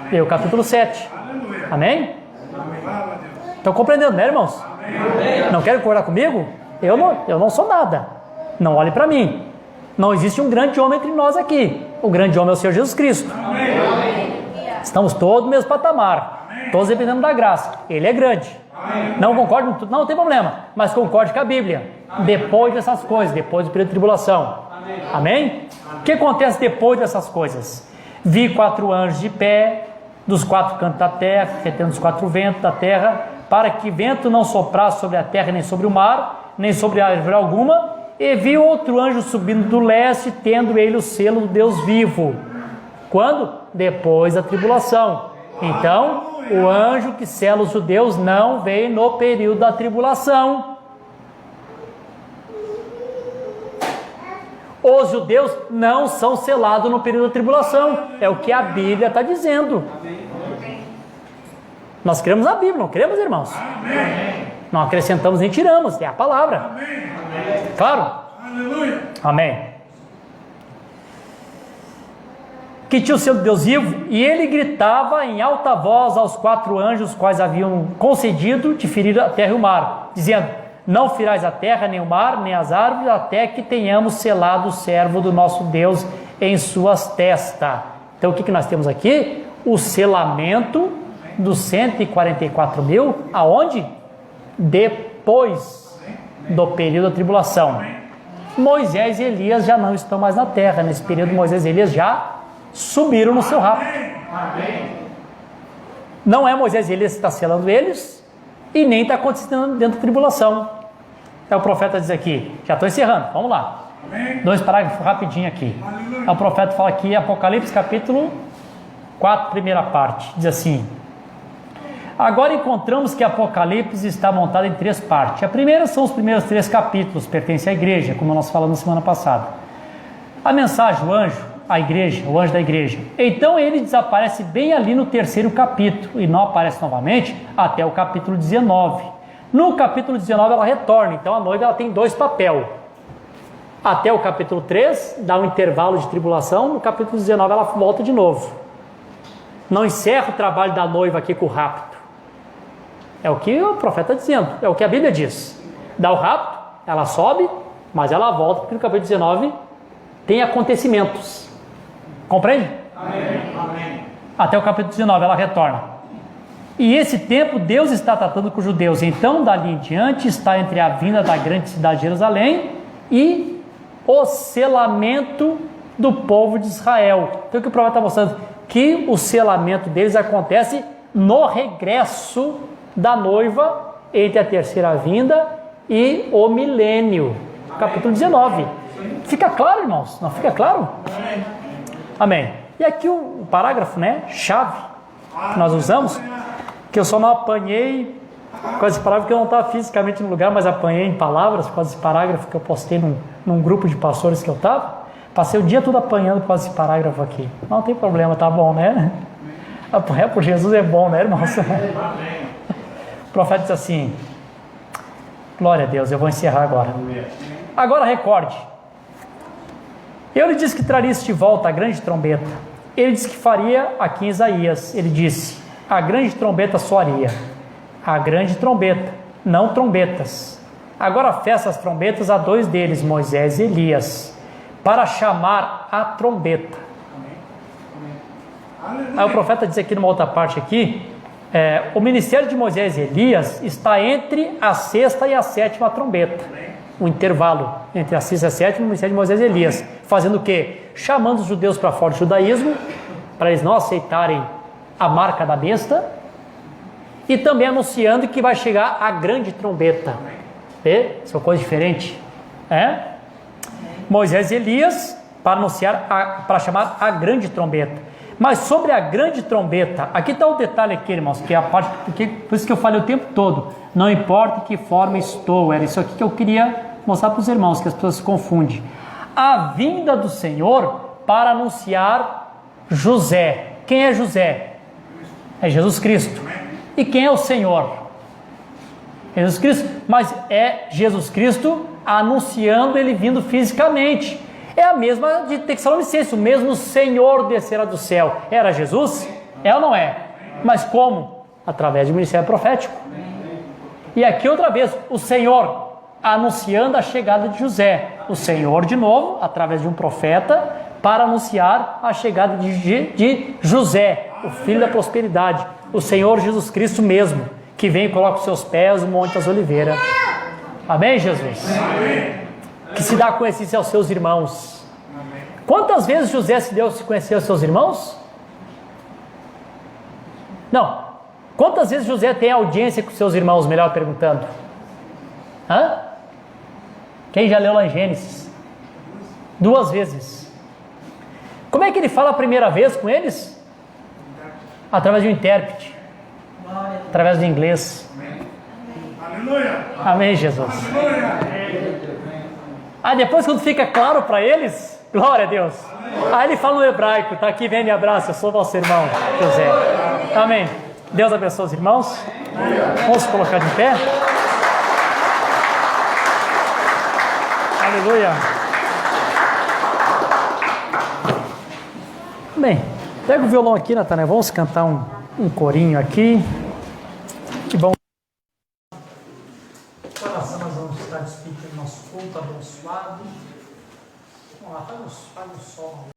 veio o capítulo 7. Aleluia. Amém? Amém. Glória a Deus. Estão compreendendo, né, irmãos? Amém. Não querem concordar comigo? Eu não sou nada. Não olhe para mim. Não existe um grande homem entre nós aqui. O grande homem é o Senhor Jesus Cristo. Amém. Estamos todos no mesmo patamar. Todos dependendo da graça. Ele é grande. Não concordo com tudo, não tem problema. Mas concorde com a Bíblia. Depois dessas coisas, depois do período de tribulação. Amém? O que acontece depois dessas coisas? Vi 4 anjos de pé, dos 4 cantos da terra, retendo os 4 ventos da terra, para que vento não soprasse sobre a terra, nem sobre o mar, nem sobre árvore alguma. E vi outro anjo subindo do leste, tendo ele o selo do Deus vivo. Quando? Depois da tribulação. Então, o anjo que sela os judeus não veio no período da tribulação. Os judeus não são selados no período da tribulação. É o que a Bíblia está dizendo. Nós cremos na Bíblia, não cremos, irmãos? Não acrescentamos nem tiramos, é a palavra. Claro? Aleluia. Amém. Que tinha o selo de Deus vivo, e ele gritava em alta voz aos 4 anjos, quais haviam concedido de ferir a terra e o mar, dizendo: não ferais a terra, nem o mar, nem as árvores, até que tenhamos selado o servo do nosso Deus em suas testas. Então o que nós temos aqui? O selamento dos 144 mil, aonde? Depois do período da tribulação. Moisés e Elias já não estão mais na terra. Nesse período, Moisés e Elias já subiram no seu rapto. Não é Moisés e Elias que está selando eles, e nem está acontecendo dentro da tribulação. É o profeta diz aqui, já estou encerrando, vamos lá. Amém. 2 parágrafos rapidinho aqui. O profeta fala aqui, Apocalipse capítulo 4, primeira parte, diz assim: agora encontramos que Apocalipse está montado em 3 partes. A primeira são os primeiros 3 capítulos, pertence à igreja, como nós falamos na semana passada. A mensagem, o anjo, a igreja, o anjo da igreja. Então ele desaparece bem ali no 3º capítulo e não aparece novamente até o capítulo 19. No capítulo 19 ela retorna, então a noiva ela tem 2 papéis. Até o capítulo 3, dá um intervalo de tribulação, no capítulo 19 ela volta de novo. Não encerra o trabalho da noiva aqui com o rapto. É o que o profeta está dizendo, é o que a Bíblia diz. Dá o rapto, ela sobe, mas ela volta, porque no capítulo 19 tem acontecimentos. Compreende? Amém. Até o capítulo 19 ela retorna. E esse tempo Deus está tratando com os judeus. Então, dali em diante, está entre a vinda da grande cidade de Jerusalém e o selamento do povo de Israel. Então, o que o profeta está mostrando? Que o selamento deles acontece no regresso da noiva entre a terceira vinda e o milênio. Capítulo 19. Fica claro, irmãos? Não fica claro? Amém. E aqui o parágrafo, né, chave, que nós usamos, que eu só não apanhei com esse parágrafo, porque eu não estava fisicamente no lugar, mas apanhei em palavras com esse parágrafo que eu postei num grupo de pastores que eu estava. Passei o dia todo apanhando com esse parágrafo aqui. Não tem problema, tá bom, né? Apanhar por Jesus é bom, né, irmãos? O profeta diz assim: glória a Deus, eu vou encerrar agora. Agora recorde. Eu lhe disse que traria de volta a grande trombeta. Ele disse que faria aqui em Isaías. Ele disse: a grande trombeta soaria. A grande trombeta, não trombetas. Agora feça as trombetas a 2 deles, Moisés e Elias, para chamar a trombeta. Aí o profeta diz aqui numa outra parte aqui, o ministério de Moisés e Elias está entre a 6ª e a 7ª trombeta. Um intervalo entre a 6ª e a 7ª, o ministério de Moisés e Elias. Fazendo o quê? Chamando os judeus para fora do judaísmo, para eles não aceitarem a marca da besta, e também anunciando que vai chegar a grande trombeta. Vê? São coisas diferentes. Moisés e Elias para anunciar, para chamar a grande trombeta. Mas sobre a grande trombeta, aqui está o detalhe aqui, irmãos, que é a parte, por isso que eu falei o tempo todo, não importa em que forma estou, era isso aqui que eu queria mostrar para os irmãos, que as pessoas se confundem. A vinda do Senhor para anunciar José. Quem é José? É Jesus Cristo. E quem é o Senhor? É Jesus Cristo, mas é Jesus Cristo anunciando ele vindo fisicamente. É a mesma de Tessalonicenses, o mesmo Senhor descerá do céu. Era Jesus? É ou não é? Mas como? Através do ministério profético. E aqui outra vez, o Senhor anunciando a chegada de José. O Senhor de novo, através de um profeta, para anunciar a chegada de José, o filho da prosperidade. O Senhor Jesus Cristo mesmo, que vem e coloca os seus pés no Monte das Oliveiras. Amém, Jesus? Amém. Que se dá a conhecer aos seus irmãos. Amém. Quantas vezes José se deu a conhecer aos seus irmãos? Não. Quantas vezes José tem audiência com seus irmãos? Melhor perguntando. Quem já leu lá em Gênesis? 2 vezes. Como é que ele fala a primeira vez com eles? Através de um intérprete. Através do inglês. Aleluia. Amém, Jesus. Aleluia. Aí depois, quando fica claro para eles, glória a Deus. Aí ele fala no hebraico, tá aqui, vem me abraça, eu sou vosso irmão, José. Amém. Deus abençoe os irmãos. Vamos colocar de pé. Aleluia. Bem, pega o violão aqui, Natanael. Vamos cantar um corinho aqui. Que bom. Coração, nós vamos estar despedindo nosso culto abençoado. Vamos lá, faz o sol.